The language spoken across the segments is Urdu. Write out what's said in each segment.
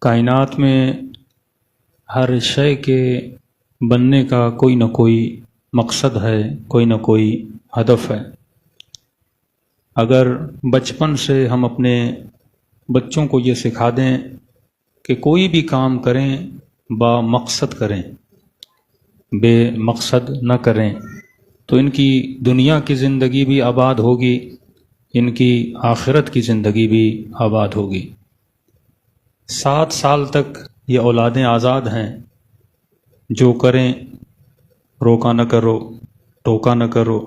کائنات میں ہر شے کے بننے کا کوئی نہ کوئی مقصد ہے، کوئی نہ کوئی ہدف ہے۔ اگر بچپن سے ہم اپنے بچوں کو یہ سکھا دیں کہ کوئی بھی کام کریں با مقصد کریں، بے مقصد نہ کریں، تو ان کی دنیا کی زندگی بھی آباد ہوگی، ان کی آخرت کی زندگی بھی آباد ہوگی۔ 7 سال تک یہ اولادیں آزاد ہیں، جو کریں روکا نہ کرو، ٹوکا نہ کرو،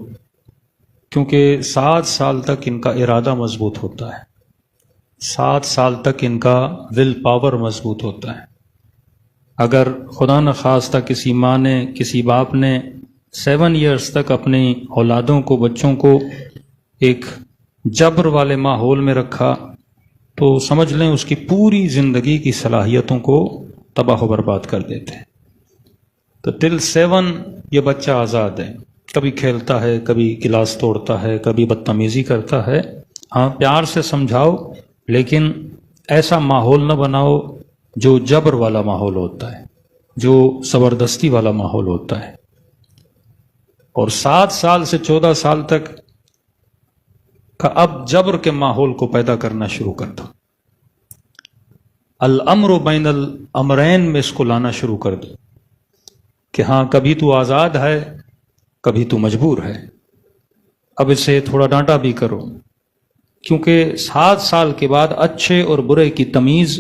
کیونکہ 7 سال تک ان کا ارادہ مضبوط ہوتا ہے، 7 سال تک ان کا ول پاور مضبوط ہوتا ہے۔ اگر خدا نخواستہ کسی ماں نے، کسی باپ نے 7 ایئرس تک اپنی اولادوں کو، بچوں کو ایک جبر والے ماحول میں رکھا تو سمجھ لیں اس کی پوری زندگی کی صلاحیتوں کو تباہ و برباد کر دیتے ہیں۔ تو ٹل 7 یہ بچہ آزاد ہے، کبھی کھیلتا ہے، کبھی گلاس توڑتا ہے، کبھی بدتمیزی کرتا ہے، ہاں پیار سے سمجھاؤ، لیکن ایسا ماحول نہ بناؤ جو جبر والا ماحول ہوتا ہے، جو زبردستی والا ماحول ہوتا ہے۔ اور 7 سال سے 14 سال تک کا اب جبر کے ماحول کو پیدا کرنا شروع کر دو، الامر بین الامرین میں اس کو لانا شروع کر دو کہ ہاں کبھی تو آزاد ہے، کبھی تو مجبور ہے، اب اسے تھوڑا ڈانٹا بھی کرو، کیونکہ 7 سال کے بعد اچھے اور برے کی تمیز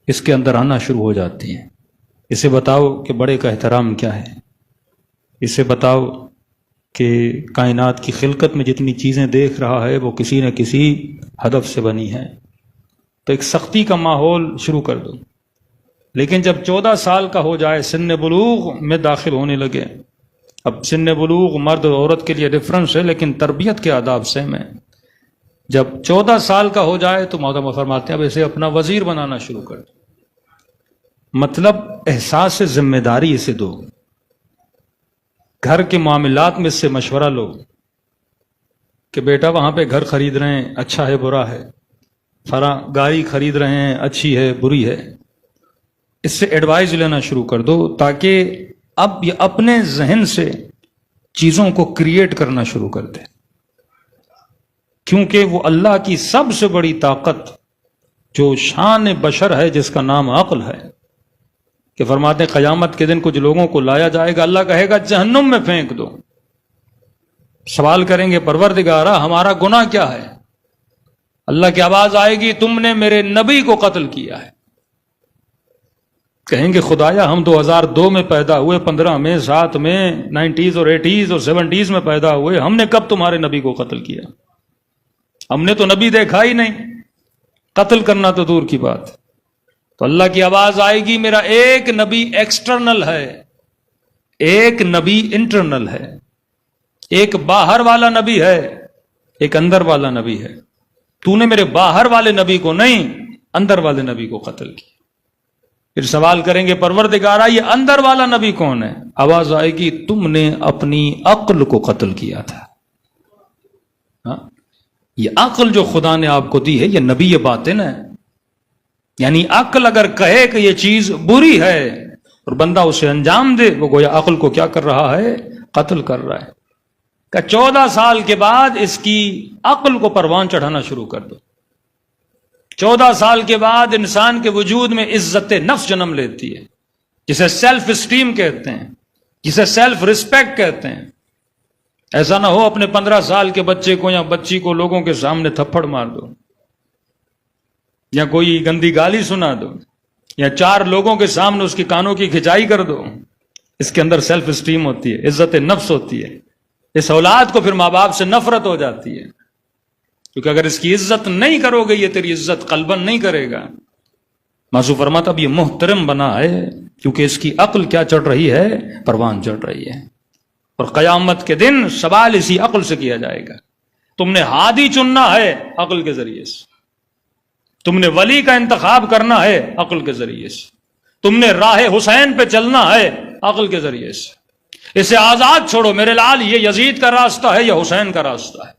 اس کے اندر آنا شروع ہو جاتی ہے۔ اسے بتاؤ کہ بڑے کا احترام کیا ہے، اسے بتاؤ کہ کائنات کی خلقت میں جتنی چیزیں دیکھ رہا ہے وہ کسی نہ کسی ہدف سے بنی ہیں، تو ایک سختی کا ماحول شروع کر دو۔ لیکن جب 14 سال کا ہو جائے، سن بلوغ میں داخل ہونے لگے، اب سن بلوغ مرد اور عورت کے لیے ڈفرنس ہے، لیکن تربیت کے آداب سیم ہیں۔ جب 14 سال کا ہو جائے تو مولانا فرماتے ہیں اب اسے اپنا وزیر بنانا شروع کر دو، مطلب احساس ذمہ داری اسے دو، گھر کے معاملات میں اس سے مشورہ لو کہ بیٹا وہاں پہ گھر خرید رہے ہیں، اچھا ہے برا ہے، فلاں گاڑی خرید رہے ہیں، اچھی ہے بری ہے، اس سے ایڈوائز لینا شروع کر دو، تاکہ اب یہ اپنے ذہن سے چیزوں کو کریٹ کرنا شروع کر دے، کیونکہ وہ اللہ کی سب سے بڑی طاقت جو شان بشر ہے، جس کا نام عقل ہے، کہ فرماتے ہیں قیامت کے دن کچھ لوگوں کو لایا جائے گا، اللہ کہے گا جہنم میں پھینک دو، سوال کریں گے پروردگارا ہمارا گناہ کیا ہے؟ اللہ کی آواز آئے گی تم نے میرے نبی کو قتل کیا ہے۔ کہیں گے خدایا ہم 2002 میں پیدا ہوئے، 15 میں، 7 میں، 90s اور 80s اور 70s میں پیدا ہوئے، ہم نے کب تمہارے نبی کو قتل کیا؟ ہم نے تو نبی دیکھا ہی نہیں، قتل کرنا تو دور کی بات۔ تو اللہ کی آواز آئے گی میرا ایک نبی ایکسٹرنل ہے، ایک نبی انٹرنل ہے، ایک باہر والا نبی ہے، ایک اندر والا نبی ہے، تو نے میرے باہر والے نبی کو نہیں، اندر والے نبی کو قتل کیا۔ پھر سوال کریں گے پروردگارا یہ اندر والا نبی کون ہے؟ آواز آئے گی تم نے اپنی عقل کو قتل کیا تھا۔ ہاں؟ یہ عقل جو خدا نے آپ کو دی ہے یہ نبی باطن ہے، یعنی عقل اگر کہے کہ یہ چیز بری ہے اور بندہ اسے انجام دے، وہ گویا عقل کو کیا کر رہا ہے؟ قتل کر رہا ہے۔ کہ 14 سال کے بعد اس کی عقل کو پروان چڑھانا شروع کر دو۔ 14 سال کے بعد انسان کے وجود میں عزت نفس جنم لیتی ہے، جسے سیلف اسٹیم کہتے ہیں، جسے سیلف ریسپیکٹ کہتے ہیں۔ ایسا نہ ہو اپنے 15 سال کے بچے کو یا بچی کو لوگوں کے سامنے تھپڑ مار دو، یا کوئی گندی گالی سنا دو، یا 4 لوگوں کے سامنے اس کے کانوں کی کھچائی کر دو۔ اس کے اندر سیلف اسٹیم ہوتی ہے، عزت نفس ہوتی ہے۔ اس اولاد کو پھر ماں باپ سے نفرت ہو جاتی ہے، کیونکہ اگر اس کی عزت نہیں کرو گے یہ تیری عزت قلباً نہیں کرے گا۔ معصوم فرماتا اب یہ محترم بنا ہے کیونکہ اس کی عقل کیا چڑھ رہی ہے؟ پروان چڑھ رہی ہے، اور قیامت کے دن سوال اسی عقل سے کیا جائے گا۔ تم نے ہادی چننا ہے عقل کے ذریعے سے، تم نے ولی کا انتخاب کرنا ہے عقل کے ذریعے سے، تم نے راہ حسین پہ چلنا ہے عقل کے ذریعے سے۔ اسے آزاد چھوڑو میرے لال، یہ یزید کا راستہ ہے یا حسین کا راستہ ہے؟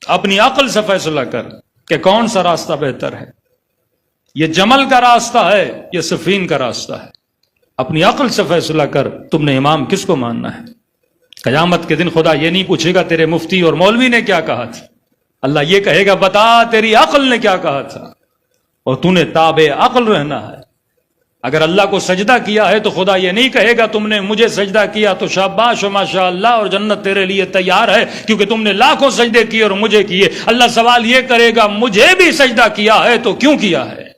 اپنی عقل سے فیصلہ کر کہ کون سا راستہ بہتر ہے۔ یہ جمل کا راستہ ہے، یہ صفین کا راستہ ہے. اپنی عقل سے فیصلہ کر، تم نے امام کس کو ماننا ہے. قیامت کے دن خدا یہ نہیں پوچھے گا تیرے مفتی اور مولوی نے کیا کہا تھا، اللہ یہ کہے گا بتا تیری عقل نے کیا کہا تھا، اور تو نے تابع عقل رہنا ہے. اگر اللہ کو سجدہ کیا ہے تو خدا یہ نہیں کہے گا تم نے مجھے سجدہ کیا تو شاباش و ماشاء اللہ اور جنت تیرے لیے تیار ہے کیونکہ تم نے لاکھوں سجدے کیے اور مجھے کیے. اللہ سوال یہ کرے گا مجھے بھی سجدہ کیا ہے تو کیوں کیا ہے.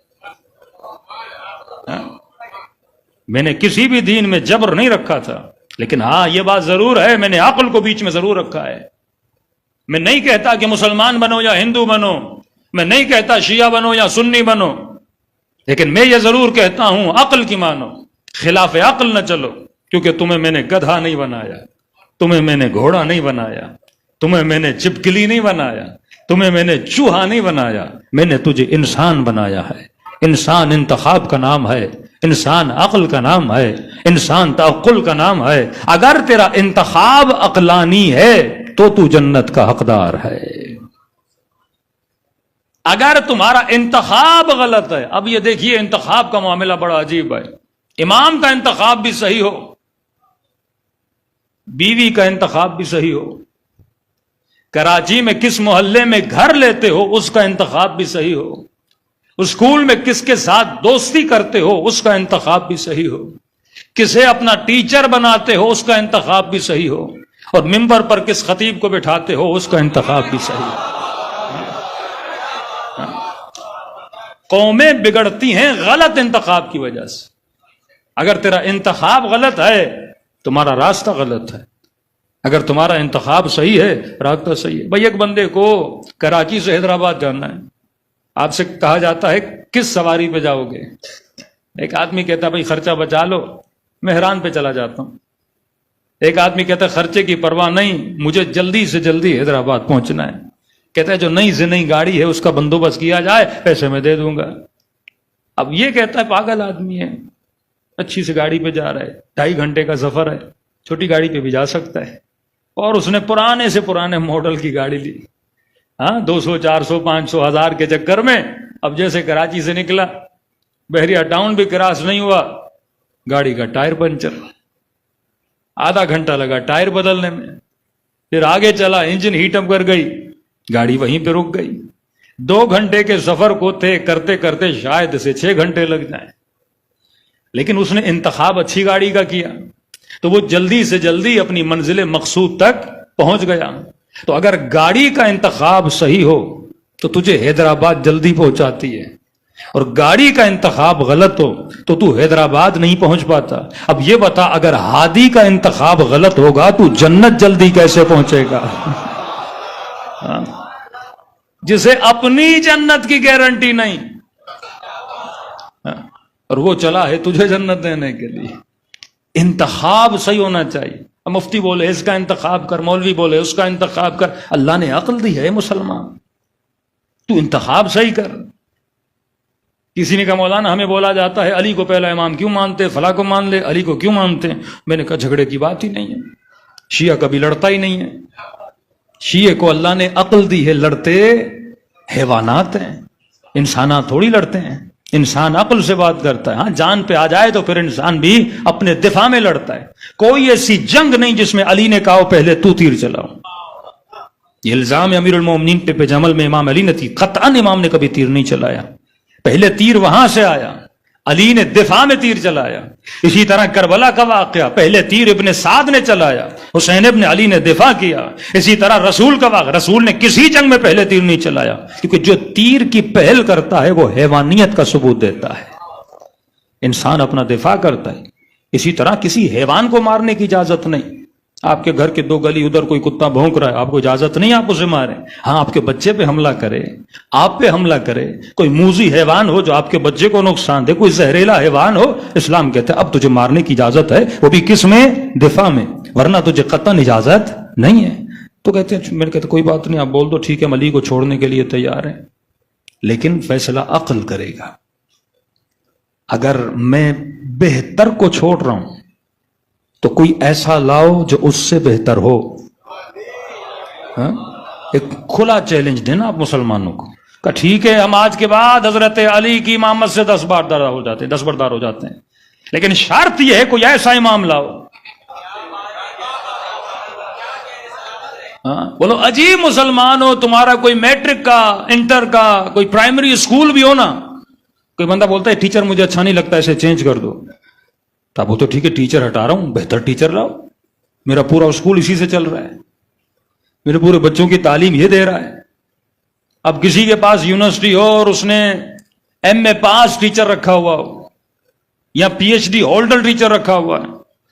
میں نے کسی بھی دین میں جبر نہیں رکھا تھا، لیکن ہاں یہ بات ضرور ہے میں نے عقل کو بیچ میں ضرور رکھا ہے. میں نہیں کہتا کہ مسلمان بنو یا ہندو بنو، میں نہیں کہتا شیعہ بنو یا سنی بنو، لیکن میں یہ ضرور کہتا ہوں عقل کی مانو، خلاف عقل نہ چلو. کیونکہ تمہیں میں نے گدھا نہیں بنایا، تمہیں میں نے گھوڑا نہیں بنایا، تمہیں میں نے چپکلی نہیں بنایا، تمہیں میں نے چوہا نہیں بنایا، میں نے تجھے انسان بنایا ہے. انسان انتخاب کا نام ہے، انسان عقل کا نام ہے، انسان تعقل کا نام ہے. اگر تیرا انتخاب عقلانی ہے تو جنت کا حقدار ہے. اگر تمہارا انتخاب غلط ہے، اب یہ دیکھیے انتخاب کا معاملہ بڑا عجیب ہے. امام کا انتخاب بھی صحیح ہو، بیوی کا انتخاب بھی صحیح ہو، کراچی میں کس محلے میں گھر لیتے ہو اس کا انتخاب بھی صحیح ہو، اسکول میں کس کے ساتھ دوستی کرتے ہو اس کا انتخاب بھی صحیح ہو، کسے اپنا ٹیچر بناتے ہو اس کا انتخاب بھی صحیح ہو، اور ممبر پر کس خطیب کو بٹھاتے ہو اس کا انتخاب بھی صحیح ہو. قومیں بگڑتی ہیں غلط انتخاب کی وجہ سے. اگر تیرا انتخاب غلط ہے تمہارا راستہ غلط ہے، اگر تمہارا انتخاب صحیح ہے راستہ صحیح ہے. بھائی ایک بندے کو کراچی سے حیدرآباد جانا ہے، آپ سے کہا جاتا ہے کس سواری پہ جاؤ گے. ایک آدمی کہتا ہے بھائی خرچہ بچا لو، مہران پہ چلا جاتا ہوں. ایک آدمی کہتا ہے خرچے کی پرواہ نہیں، مجھے جلدی سے جلدی حیدرآباد پہنچنا ہے. کہتا ہے جو نئی سے نئی گاڑی ہے اس کا بندوبست کیا جائے، پیسے میں دے دوں گا. اب یہ کہتا ہے پاگل آدمی ہے، اچھی سی گاڑی پہ جا رہا ہے، 2.5 گھنٹے کا سفر ہے، چھوٹی گاڑی پہ بھی جا سکتا ہے، اور اس نے پرانے سے پرانے ماڈل کی گاڑی لی. 200 400 500 1000 کے چکر میں اب جیسے کراچی سے نکلا، بحریہ ٹاؤن بھی کراس نہیں ہوا، گاڑی کا ٹائر پنچر، آدھا گھنٹہ لگا ٹائر بدلنے میں. پھر آگے چلا، انجن ہیٹ اپ کر گئی، گاڑی وہیں پہ رک گئی. 2 گھنٹے کے سفر کو طے کرتے کرتے شاید سے 6 گھنٹے لگ جائیں. لیکن اس نے انتخاب اچھی گاڑی کا کیا تو وہ جلدی سے جلدی اپنی منزل مقصود تک پہنچ گیا. تو اگر گاڑی کا انتخاب صحیح ہو تو تجھے حیدرآباد جلدی پہنچاتی ہے، اور گاڑی کا انتخاب غلط ہو تو حیدرآباد نہیں پہنچ پاتا. اب یہ بتا اگر ہادی کا انتخاب غلط ہوگا تو جنت جلدی کیسے پہنچے گا؟ جسے اپنی جنت کی گارنٹی نہیں، اور وہ چلا ہے تجھے جنت دینے کے لیے. انتخاب صحیح ہونا چاہیے. مفتی بولے اس کا انتخاب کر، مولوی بولے اس کا انتخاب کر. اللہ نے عقل دی ہے مسلمان، تو انتخاب صحیح کر. کسی نے کہا مولانا ہمیں بولا جاتا ہے علی کو پہلا امام کیوں مانتے، فلاں کو مان لے، علی کو کیوں مانتے ہیں. میں نے کہا جھگڑے کی بات ہی نہیں ہے، شیعہ کبھی لڑتا ہی نہیں ہے. شیعہ کو اللہ نے عقل دی ہے، لڑتے حیوانات ہیں، انسانات تھوڑی لڑتے ہیں. انسان عقل سے بات کرتا ہے. ہاں جان پہ آ جائے تو پھر انسان بھی اپنے دفاع میں لڑتا ہے. کوئی ایسی جنگ نہیں جس میں علی نے کہا پہلے تو تیر چلاؤ. یہ الزام امیر المومنین پہ جمل میں امام علی نے تھی. قطعاً امام نے کبھی تیر نہیں چلایا، پہلے تیر وہاں سے آیا، علی نے دفاع میں تیر چلایا. اسی طرح کربلا کا واقعہ پہلے تیر ابن سعد نے چلایا، حسین ابن علی نے دفاع کیا. اسی طرح رسول کا واقعہ، رسول نے کسی جنگ میں پہلے تیر نہیں چلایا، کیونکہ جو تیر کی پہل کرتا ہے وہ حیوانیت کا ثبوت دیتا ہے. انسان اپنا دفاع کرتا ہے. اسی طرح کسی حیوان کو مارنے کی اجازت نہیں. آپ کے گھر کے 2 گلی ادھر کوئی کتا بھونک رہا ہے، آپ کو اجازت نہیں آپ اسے ماریں. ہاں آپ کے بچے پہ حملہ کرے، آپ پہ حملہ کرے، کوئی موذی حیوان ہو جو آپ کے بچے کو نقصان دے، کوئی زہریلا حیوان ہو، اسلام کہتا ہے اب تجھے مارنے کی اجازت ہے، وہ بھی کس میں؟ دفاع میں، ورنہ تجھے قطعاً اجازت نہیں ہے. تو کہتے ہیں، میں کہتا کوئی بات نہیں، آپ بول دو ٹھیک ہے، علی کو چھوڑنے کے لیے تیار ہیں، لیکن فیصلہ عقل کرے گا. اگر میں بہتر کو چھوڑ رہا ہوں تو کوئی ایسا لاؤ جو اس سے بہتر ہو. ایک کھلا چیلنج دینا آپ مسلمانوں کو. کہ ٹھیک ہے ہم آج کے بعد حضرت علی کی امامت سے دستبردار ہو جاتے ہیں، لیکن شرط یہ ہے کوئی ایسا امام لاؤ. بولو عجیب مسلمان ہو، تمہارا کوئی میٹرک کا، انٹر کا، کوئی پرائمری اسکول بھی ہو نا، کوئی بندہ بولتا ہے ٹیچر مجھے اچھا نہیں لگتا اسے چینج کر دو، تو اب وہ تو ٹھیک ہے ٹیچر ہٹا رہا ہوں، بہتر ٹیچر لاؤ، میرا پورا اسکول اسی سے چل رہا ہے، میرے پورے بچوں کی تعلیم یہ دے رہا ہے. اب کسی کے پاس یونیورسٹی ہو اور اس نے ایم اے پاس ٹیچر رکھا ہوا ہو یا P H D holder teacher رکھا ہوا ہے،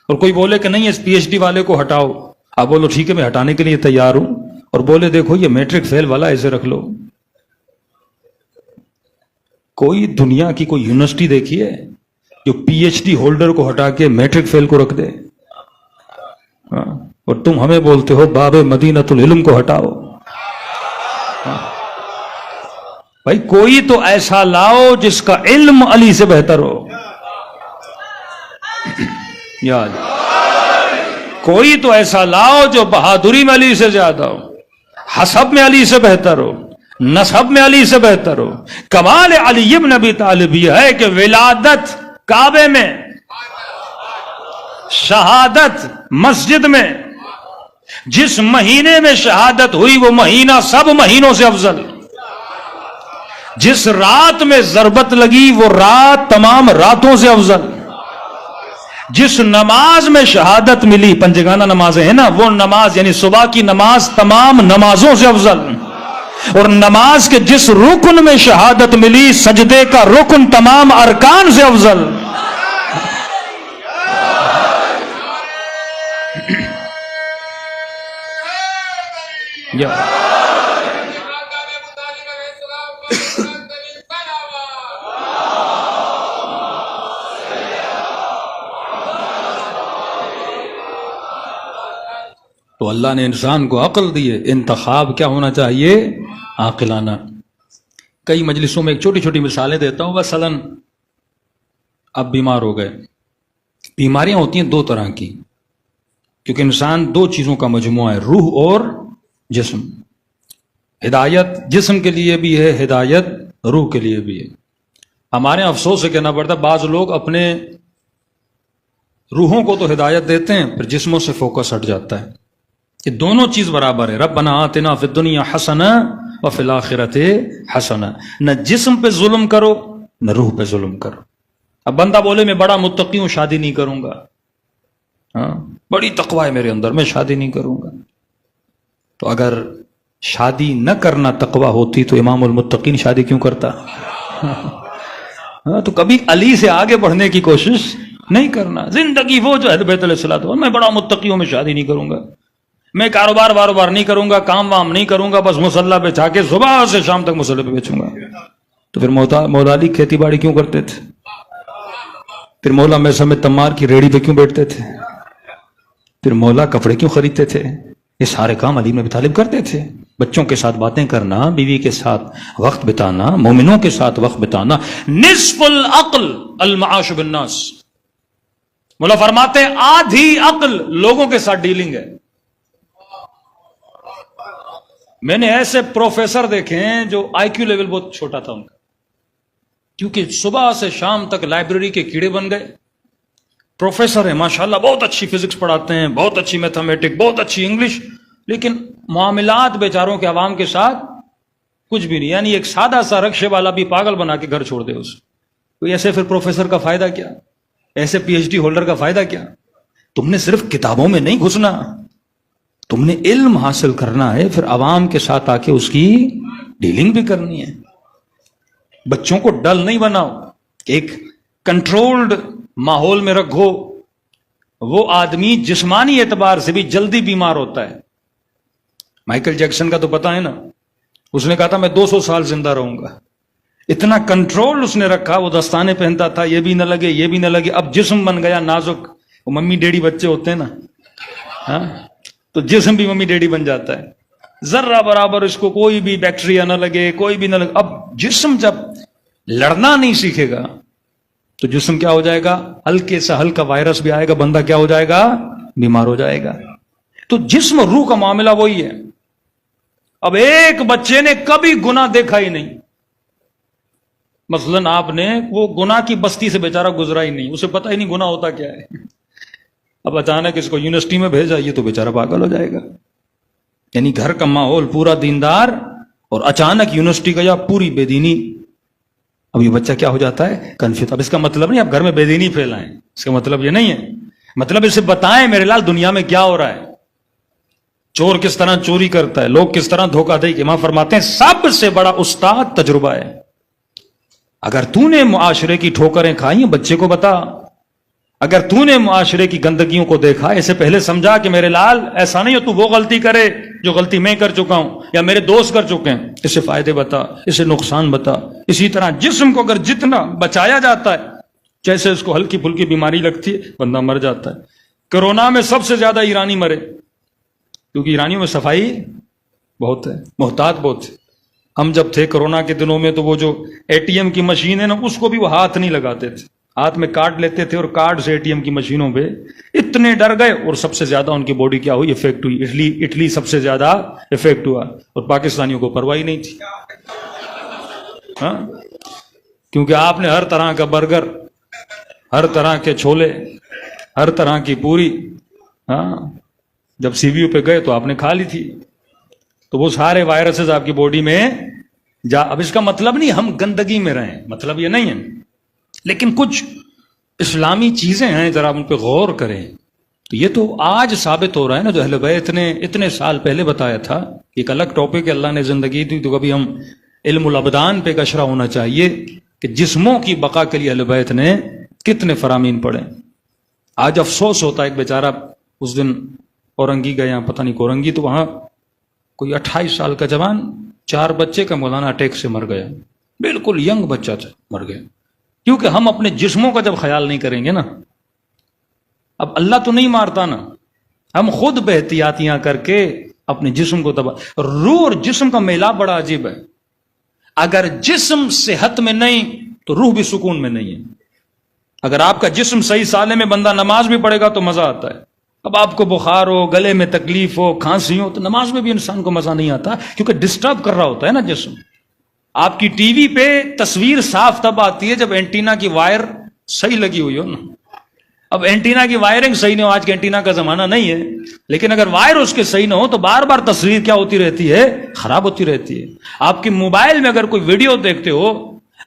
اور کوئی بولے کہ نہیں اس پی ایچ ڈی والے کو ہٹاؤ، آپ بولو ٹھیک ہے میں ہٹانے کے لیے تیار ہوں، اور بولے دیکھو یہ میٹرک فیل والا ایسے رکھ لو. کوئی دنیا کی کوئی یونیورسٹی دیکھی ہے جو پی ایچ ڈی ہولڈر کو ہٹا کے میٹرک فیل کو رکھ دے؟ اور تم ہمیں بولتے ہو باب مدینۃ العلم کو ہٹاؤ. بھائی کوئی تو ایسا لاؤ جس کا علم علی سے بہتر ہو. یاد کوئی تو ایسا لاؤ جو بہادری میں علی سے زیادہ ہو، حسب میں علی سے بہتر ہو، نسب میں علی سے بہتر ہو. کمال علی ابن ابی طالب یہ ہے کہ ولادت کعبے میں، شہادت مسجد میں، جس مہینے میں شہادت ہوئی وہ مہینہ سب مہینوں سے افضل، جس رات میں ضربت لگی وہ رات تمام راتوں سے افضل، جس نماز میں شہادت ملی، پنجگانہ نمازیں ہیں نا، وہ نماز یعنی صبح کی نماز تمام نمازوں سے افضل، اور نماز کے جس رکن میں شہادت ملی سجدے کا رکن تمام ارکان سے افضل. تو اللہ نے انسان کو عقل دی ہے، انتخاب کیا ہونا چاہیے؟ عاقلانہ. کئی مجلسوں میں ایک چھوٹی چھوٹی مثالیں دیتا ہوں. مثلاً اب بیمار ہو گئے. بیماریاں ہوتی ہیں دو طرح کی، کیونکہ انسان دو چیزوں کا مجموعہ ہے، روح اور جسم. ہدایت جسم کے لیے بھی ہے، ہدایت روح کے لیے بھی ہے. ہمارے افسوس سے کہنا پڑتا ہے بعض لوگ اپنے روحوں کو تو ہدایت دیتے ہیں پھر جسموں سے فوکس ہٹ جاتا ہے. یہ دونوں چیز برابر ہے. ربنا آتنا فی الدنیا حسنہ وفی الآخرۃ حسنہ. نہ جسم پہ ظلم کرو نہ روح پہ ظلم کرو. اب بندہ بولے میں بڑا متقی ہوں شادی نہیں کروں گا، بڑی تقوی ہے میرے اندر میں شادی نہیں کروں گا. تو اگر شادی نہ کرنا تقوی ہوتی تو امام المتقین شادی کیوں کرتا؟ تو کبھی علی سے آگے بڑھنے کی کوشش نہیں کرنا. زندگی وہ جو ہے بیت علیہ الصلوۃ، میں بڑا متقی ہوں میں شادی نہیں کروں گا، میں کاروبار نہیں کروں گا، کام وام نہیں کروں گا، بس مصلی پہ جا کے صبح سے شام تک مصلی پہ بیچوں گا. تو پھر مولا علی کھیتی باڑی کیوں کرتے تھے؟ پھر مولا میسم تمار کی ریڑھی پہ کیوں بیٹھتے تھے؟ پھر مولا کپڑے کیوں خریدتے تھے؟ یہ سارے کام علی بن ابی طالب کرتے تھے. بچوں کے ساتھ باتیں کرنا، بیوی کے ساتھ وقت بتانا، مومنوں کے ساتھ وقت بتانا. نصف العقل المعاش بالناس. مولا فرماتے ہیں آدھی عقل لوگوں کے ساتھ ڈیلنگ ہے. میں نے ایسے پروفیسر دیکھے ہیں جو آئی کیو لیول بہت چھوٹا تھا ان کا، کیونکہ صبح سے شام تک لائبریری کے کیڑے بن گئے. پروفیسر ہیں ماشاءاللہ، بہت اچھی فزکس پڑھاتے ہیں، بہت اچھی میتھمیٹک، بہت اچھی انگلش، لیکن معاملات بیچاروں کے عوام کے ساتھ کچھ بھی نہیں. یعنی ایک سادہ سا رکشے والا بھی پاگل بنا کے گھر چھوڑ دے اس کو. ایسے پھر پروفیسر کا فائدہ کیا؟ ایسے پی ایچ ڈی ہولڈر کا فائدہ کیا؟ تم نے صرف کتابوں میں نہیں گھسنا، تم نے علم حاصل کرنا ہے، پھر عوام کے ساتھ آ کے اس کی ڈیلنگ بھی کرنی ہے. بچوں کو ڈل نہیں بناؤ، ایک کنٹرولڈ ماحول میں رکھو. وہ آدمی جسمانی اعتبار سے بھی جلدی بیمار ہوتا ہے. مائیکل جیکسن کا تو پتا ہے نا، اس نے کہا تھا میں 200 سال زندہ رہوں گا. اتنا کنٹرول اس نے رکھا، وہ دستانے پہنتا تھا، یہ بھی نہ لگے یہ بھی نہ لگے. اب جسم بن گیا نازک. وہ ممی ڈیڈی بچے ہوتے ہیں نا، تو جسم بھی ممی ڈیڈی بن جاتا ہے. ذرہ برابر اس کو کوئی بھی بیکٹیریا نہ لگے، کوئی بھی نہ لگے. اب جسم جب لڑنا نہیں سیکھے گا تو جسم کیا ہو جائے گا؟ ہلکے سے ہلکا وائرس بھی آئے گا، بندہ کیا ہو جائے گا؟ بیمار ہو جائے گا. تو جسم روح کا معاملہ وہی ہے. اب ایک بچے نے کبھی گناہ دیکھا ہی نہیں، مثلاً آپ نے وہ گناہ کی بستی سے بیچارہ گزرا ہی نہیں، اسے پتہ ہی نہیں گناہ ہوتا کیا ہے، اب اچانک اس کو یونیورسٹی میں بھیجا، یہ تو بیچارہ پاگل ہو جائے گا. یعنی گھر کا ماحول پورا دیندار اور اچانک یونیورسٹی گیا پوری بے دینی. اب یہ بچہ کیا ہو جاتا ہے؟ کنفیوز. اب اس کا مطلب نہیں آپ گھر میں بے دینی پھیلائیں، اس کا مطلب یہ نہیں ہے. مطلب اسے بتائیں میرے لال دنیا میں کیا ہو رہا ہے، چور کس طرح چوری کرتا ہے، لوگ کس طرح دھوکہ دہی. امام فرماتے ہیں سب سے بڑا استاد تجربہ ہے. اگر تو نے معاشرے کی ٹھوکریں کھائی ہیں بچے کو بتا، اگر تو نے معاشرے کی گندگیوں کو دیکھا اسے پہلے سمجھا کہ میرے لال ایسا نہیں ہو تو وہ غلطی کرے جو غلطی میں کر چکا ہوں یا میرے دوست کر چکے ہیں، اسے فائدے بتا، اسے نقصان بتا. اسی طرح جسم کو اگر جتنا بچایا جاتا ہے، جیسے اس کو ہلکی پھلکی بیماری لگتی ہے بندہ مر جاتا ہے. کرونا میں سب سے زیادہ ایرانی مرے کیونکہ ایرانیوں میں صفائی بہت ہے، محتاط بہت ہے. ہم جب تھے کرونا کے دنوں میں تو وہ جو اے ٹی ایم کی مشین ہے نا اس کو بھی وہ ہاتھ نہیں لگاتے تھے، ہاتھ میں کارڈ لیتے تھے اور کارڈ سے اے ٹی ایم کی مشینوں پہ اتنے ڈر گئے اور سب سے زیادہ ان کی باڈی کیا ہوئی؟ افیکٹ ہوئی. اٹلی سب سے زیادہ افیکٹ ہوا اور پاکستانیوں کو پرواہ ہی نہیں تھی. ہاں کیونکہ آپ نے ہر طرح کا برگر، ہر طرح کے چھولے، ہر طرح کی پوری، ہاں جب سی وی یو پہ گئے تو آپ نے کھا لی تھی، تو وہ سارے وائرسز آپ کی باڈی میں جا. اب اس کا مطلب نہیں ہم گندگی میں رہیں، مطلب یہ نہیں ہے، لیکن کچھ اسلامی چیزیں ہیں ذرا ان پہ غور کریں. تو یہ تو آج ثابت ہو رہا ہے نا، جو اہل بیت نے اتنے سال پہلے بتایا تھا. ایک الگ ٹاپک ہے، اللہ نے زندگی دی تو کبھی ہم علم الابدان پہ کشرا ہونا چاہیے کہ جسموں کی بقا کے لیے اہل بیت نے کتنے فرامین پڑھے. آج افسوس ہوتا ہے، ایک بیچارہ اس دن اورنگی گیا، پتہ نہیں کورنگی، تو وہاں کوئی 28 سال کا جوان 4 بچے کا مولانا اٹیک سے مر گیا، بالکل ینگ بچہ تھا، مر گیا. کیونکہ ہم اپنے جسموں کا جب خیال نہیں کریں گے نا، اب اللہ تو نہیں مارتا نا، ہم خود بے-احتیاطیاں کر کے اپنے جسم کو تباہ. روح اور جسم کا میلاب بڑا عجیب ہے. اگر جسم صحت میں نہیں تو روح بھی سکون میں نہیں ہے. اگر آپ کا جسم صحیح سالے میں بندہ نماز بھی پڑھے گا تو مزہ آتا ہے. اب آپ کو بخار ہو، گلے میں تکلیف ہو، کھانسی ہو تو نماز میں بھی انسان کو مزہ نہیں آتا کیونکہ ڈسٹرب کر رہا ہوتا ہے نا جسم. آپ کی ٹی وی پہ تصویر صاف تب آتی ہے جب اینٹینا کی وائر صحیح لگی ہوئی ہو نا. اب اینٹینا کی وائرنگ صحیح نہیں ہو، آج کے اینٹینا کا زمانہ نہیں ہے، لیکن اگر وائر اس کے صحیح نہ ہو تو بار بار تصویر کیا ہوتی رہتی ہے؟ خراب ہوتی رہتی ہے. آپ کے موبائل میں اگر کوئی ویڈیو دیکھتے ہو،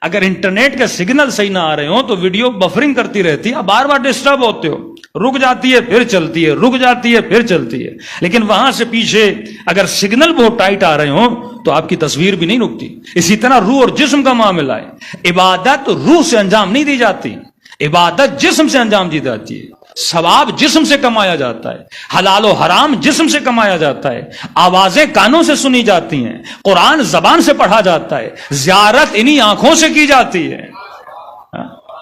اگر انٹرنیٹ کے سگنل صحیح نہ آ رہے ہوں تو ویڈیو بفرنگ کرتی رہتی ہے، آپ بار بار ڈسٹرب ہوتے ہو، رک جاتی ہے پھر چلتی ہے، رک جاتی ہے پھر چلتی ہے. لیکن وہاں سے پیچھے اگر سگنل بہت ٹائٹ آ رہے ہوں تو آپ کی تصویر بھی نہیں رکتی. اسی طرح روح اور جسم کا معاملہ ہے. عبادت روح سے انجام نہیں دی جاتی، عبادت جسم سے انجام دی جاتی ہے. ثواب جسم سے کمایا جاتا ہے، حلال و حرام جسم سے کمایا جاتا ہے، آوازیں کانوں سے سنی جاتی ہیں، قرآن زبان سے پڑھا جاتا ہے، زیارت انہی آنکھوں سے کی جاتی ہے.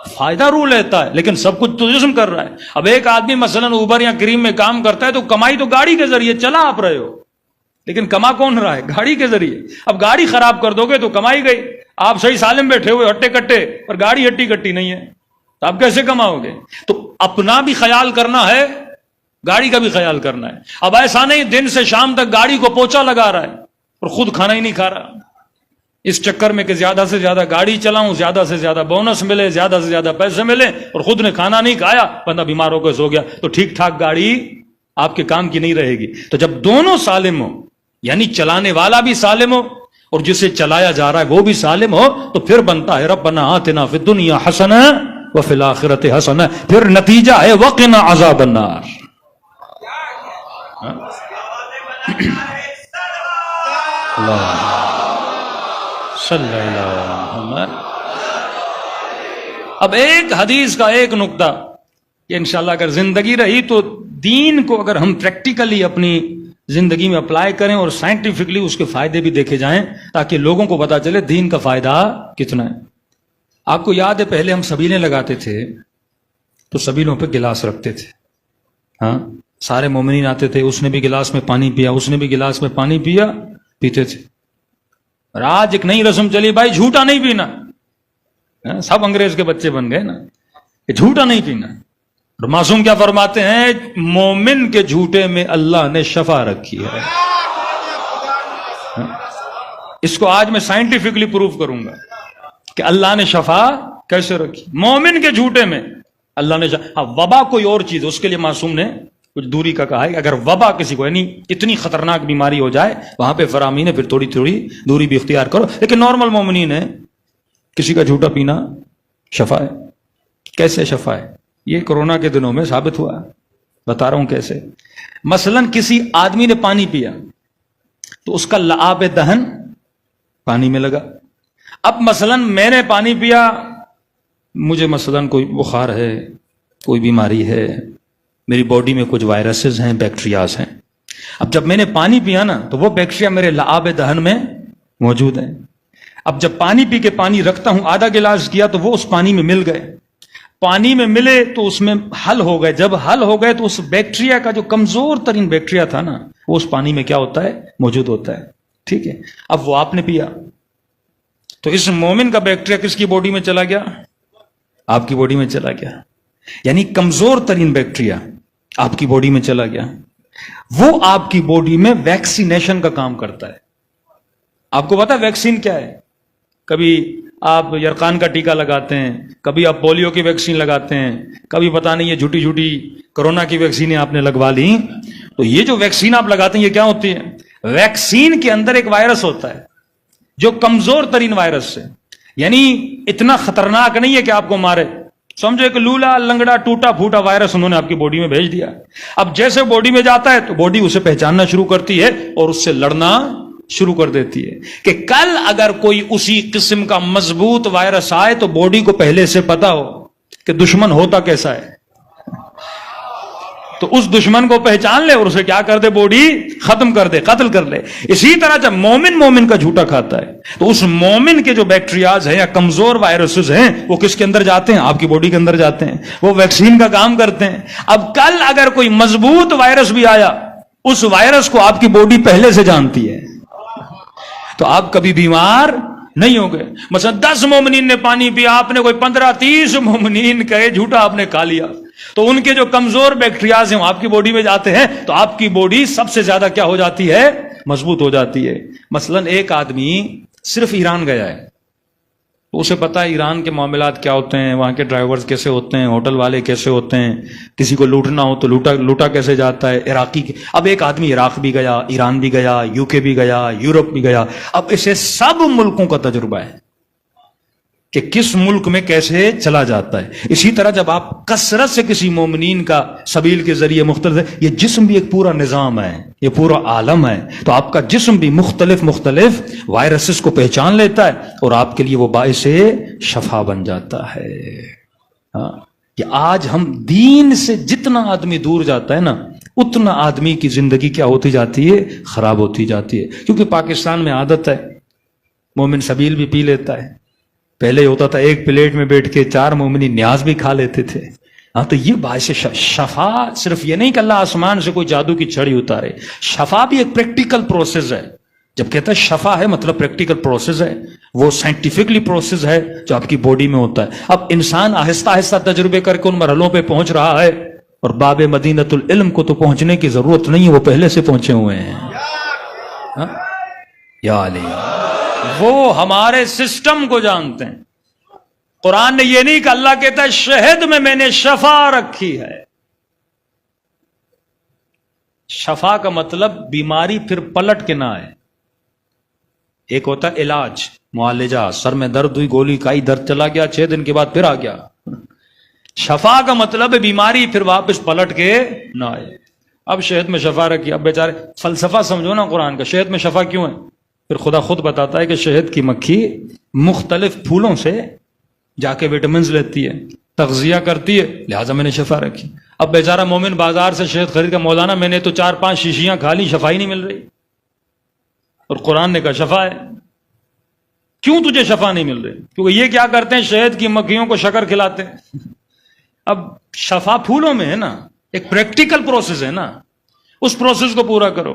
فائدہ روح لیتا ہے لیکن سب کچھ تو جسم کر رہا ہے. اب ایک آدمی مثلا اوبر یا کریم میں کام کرتا ہے تو کمائی تو گاڑی کے ذریعے چلا آپ رہے ہو، لیکن کما کون رہا ہے؟ گاڑی کے ذریعے. اب گاڑی خراب کر دو گے تو کمائی گئی. آپ صحیح سالم بیٹھے ہوئے ہٹے کٹے اور گاڑی ہٹی کٹی نہیں ہے تو آپ کیسے کماؤ گے؟ تو اپنا بھی خیال کرنا ہے، گاڑی کا بھی خیال کرنا ہے. اب ایسا نہیں دن سے شام تک گاڑی کو پوچھا لگا رہا ہے اور خود کھانا ہی نہیں کھا رہا، اس چکر میں کہ زیادہ سے زیادہ گاڑی چلاؤں، زیادہ سے زیادہ بونس ملے، زیادہ سے زیادہ پیسے ملے، اور خود نے کھانا نہیں کھایا، بندہ بیمار ہو کے سو گیا، تو ٹھیک ٹھاک گاڑی آپ کے کام کی نہیں رہے گی. تو جب دونوں سالم ہو، یعنی چلانے والا بھی سالم ہو اور جسے چلایا جا رہا ہے وہ بھی سالم ہو، تو پھر بنتا ہے ربنا آتنا فی الدنیا حسنہ وفی الآخرۃ حسنہ. پھر نتیجہ ہے وقنا عذاب النار. اللہ صلی اللہ علیہ وسلم. اب ایک حدیث کا ایک نقطہ کہ انشاءاللہ اگر زندگی رہی تو دین کو اگر ہم پریکٹیکلی اپنی زندگی میں اپلائی کریں اور سائنٹیفکلی اس کے فائدے بھی دیکھے جائیں تاکہ لوگوں کو پتا چلے دین کا فائدہ کتنا ہے. آپ کو یاد ہے پہلے ہم سبیلیں لگاتے تھے تو سبیلوں پہ گلاس رکھتے تھے، ہاں سارے مومنین آتے تھے، اس نے بھی گلاس میں پانی پیا، اس نے بھی گلاس میں پانی پیا، پیتے تھے. اور آج ایک نئی رسم چلی، بھائی جھوٹا نہیں پینا. سب انگریز کے بچے بن گئے نا کہ جھوٹا نہیں پینا. اور معصوم کیا فرماتے ہیں؟ مومن کے جھوٹے میں اللہ نے شفا رکھی ہے. اس کو آج میں سائنٹیفکلی پروف کروں گا. کہ اللہ نے شفا کیسے رکھی. مومن کے جھوٹے میں اللہ نے وبا کوئی اور چیز، اس کے لیے معصوم نے کچھ دوری کا کہا ہے کہ اگر وبا کسی کو یعنی اتنی خطرناک بیماری ہو جائے وہاں پہ فرامین ہے، پھر تھوڑی تھوڑی دوری بھی اختیار کرو. لیکن نارمل مومنین ہے کسی کا جھوٹا پینا شفا ہے. کیسے شفا ہے؟ یہ کورونا کے دنوں میں ثابت ہوا، بتا رہا ہوں کیسے. مثلا کسی آدمی نے پانی پیا تو اس کا لعاب دہن پانی میں لگا. اب مثلا میں نے پانی پیا، مجھے مثلا کوئی بخار ہے، کوئی بیماری ہے، میری باڈی میں کچھ وائرسز ہیں، بیکٹیریاز ہیں. اب جب میں نے پانی پیا نا تو وہ بیکٹیریا میرے لعاب دہن میں موجود ہیں. اب جب پانی پی کے پانی رکھتا ہوں، آدھا گلاس کیا تو وہ اس پانی میں مل گئے. پانی میں ملے تو اس میں حل ہو گئے. جب حل ہو گئے تو اس بیکٹیریا کا جو کمزور ترین بیکٹیریا تھا نا وہ اس پانی میں کیا ہوتا ہے؟ موجود ہوتا ہے. ٹھیک ہے. اب وہ آپ نے پیا تو اس مومن کا بیکٹیریا کس کی باڈی میں چلا گیا؟ آپ کی باڈی میں چلا گیا. یعنی کمزور ترین بیکٹیریا آپ کی باڈی میں چلا گیا. وہ آپ کی باڈی میں ویکسینیشن کا کام کرتا ہے. آپ کو پتا ویکسین کیا ہے؟ کبھی آپ یرقان کا ٹیکہ لگاتے ہیں، کبھی آپ پولیو کی ویکسین لگاتے ہیں، کبھی پتا نہیں یہ جھوٹی جھوٹی کورونا کی ویکسینیں آپ نے لگوا لی. تو یہ جو ویکسین آپ لگاتے ہیں یہ کیا ہوتی ہے؟ ویکسین کے اندر ایک وائرس ہوتا ہے جو کمزور ترین وائرس ہے. یعنی اتنا خطرناک نہیں ہے کہ آپ کو مارے. سمجھو کہ لولا لنگڑا ٹوٹا پھوٹا وائرس انہوں نے آپ کی باڈی میں بھیج دیا. اب جیسے باڈی میں جاتا ہے تو باڈی اسے پہچاننا شروع کرتی ہے اور اس سے لڑنا شروع کر دیتی ہے کہ کل اگر کوئی اسی قسم کا مضبوط وائرس آئے تو باڈی کو پہلے سے پتا ہو کہ دشمن ہوتا کیسا ہے، تو اس دشمن کو پہچان لے اور اسے کیا کر دے؟ باڈی ختم کر دے، قتل کر لے. اسی طرح جب مومن کا جھوٹا کھاتا ہے تو اس مومن کے جو بیکٹیریاز ہیں یا کمزور وائرسز ہیں وہ کس کے اندر جاتے ہیں؟ آپ کی باڈی کے اندر جاتے ہیں. وہ ویکسین کا کام کرتے ہیں. اب کل اگر کوئی مضبوط وائرس بھی آیا، اس وائرس کو آپ کی باڈی پہلے سے جانتی ہے تو آپ کبھی بیمار نہیں ہو گئے. مثلا 10 مومنین نے پانی پیا، آپ نے کوئی 15-30 مومنین کہے جھوٹا آپ نے کھا لیا تو ان کے جو کمزور بیکٹیریاز ہیں وہ آپ کی باڈی میں جاتے ہیں تو آپ کی باڈی سب سے زیادہ کیا ہو جاتی ہے؟ مضبوط ہو جاتی ہے. مثلا ایک آدمی صرف ایران گیا ہے تو اسے پتا ہے ایران کے معاملات کیا ہوتے ہیں، وہاں کے ڈرائیورز کیسے ہوتے ہیں، ہوٹل والے کیسے ہوتے ہیں، کسی کو لوٹنا ہو تو لوٹا کیسے جاتا ہے. عراقی اب ایک آدمی عراق بھی گیا، ایران بھی گیا، UK بھی گیا، یورپ بھی گیا. اب اسے سب ملکوں کا تجربہ ہے کہ کس ملک میں کیسے چلا جاتا ہے. اسی طرح جب آپ کثرت سے کسی مومنین کا سبیل کے ذریعے مختلف ہے، یہ جسم بھی ایک پورا نظام ہے، یہ پورا عالم ہے، تو آپ کا جسم بھی مختلف وائرسز کو پہچان لیتا ہے اور آپ کے لیے وہ باعث شفا بن جاتا ہے. ہاں کہ آج ہم دین سے جتنا آدمی دور جاتا ہے نا اتنا آدمی کی زندگی کیا ہوتی جاتی ہے؟ خراب ہوتی جاتی ہے. کیونکہ پاکستان میں عادت ہے مومن سبیل بھی پی لیتا ہے. پہلے ہوتا تھا ایک پلیٹ میں بیٹھ کے 4 مومنی نیاز بھی کھا لیتے تھے. ہاں تو یہ باعث شفا صرف یہ نہیں کہ اللہ آسمان سے کوئی جادو کی چھڑی اتارے. شفا بھی ایک پریکٹیکل پروسیس ہے. جب کہتا ہے شفا ہے مطلب پریکٹیکل پروسیس ہے، وہ سائنٹیفکلی پروسیس ہے جو آپ کی باڈی میں ہوتا ہے. اب انسان آہستہ آہستہ تجربے کر کے ان مرحلوں پہ پہنچ رہا ہے اور باب مدینۃ العلم کو تو پہنچنے کی ضرورت نہیں ہے، وہ پہلے سے پہنچے ہوئے ہیں. ہاں یا علی وہ ہمارے سسٹم کو جانتے ہیں. قرآن نے یہ نہیں کہ اللہ کہتا ہے شہد میں نے شفا رکھی ہے. شفا کا مطلب بیماری پھر پلٹ کے نہ آئے. ایک ہوتا ہے علاج، معالجہ، سر میں درد ہوئی، گولی کھائی، درد چلا گیا، 6 دن کے بعد پھر آ گیا. شفا کا مطلب ہے بیماری پھر واپس پلٹ کے نہ آئے. اب شہد میں شفا رکھی. اب بیچارے فلسفہ سمجھو نا قرآن کا، شہد میں شفا کیوں ہے؟ پھر خدا خود بتاتا ہے کہ شہد کی مکھی مختلف پھولوں سے جا کے وٹامنز لیتی ہے، تغذیہ کرتی ہے، لہٰذا میں نے شفا رکھی. اب بیچارہ مومن بازار سے شہد خرید کا، مولانا میں نے تو 4-5 شیشیاں کھا لی، شفا ہی نہیں مل رہی. اور قرآن نے کہا شفا ہے. کیوں تجھے شفا نہیں مل رہی؟ کیونکہ یہ کیا کرتے ہیں؟ شہد کی مکھیوں کو شکر کھلاتے ہیں. اب شفا پھولوں میں ہے نا، ایک پریکٹیکل پروسیس ہے نا، اس پروسیس کو پورا کرو.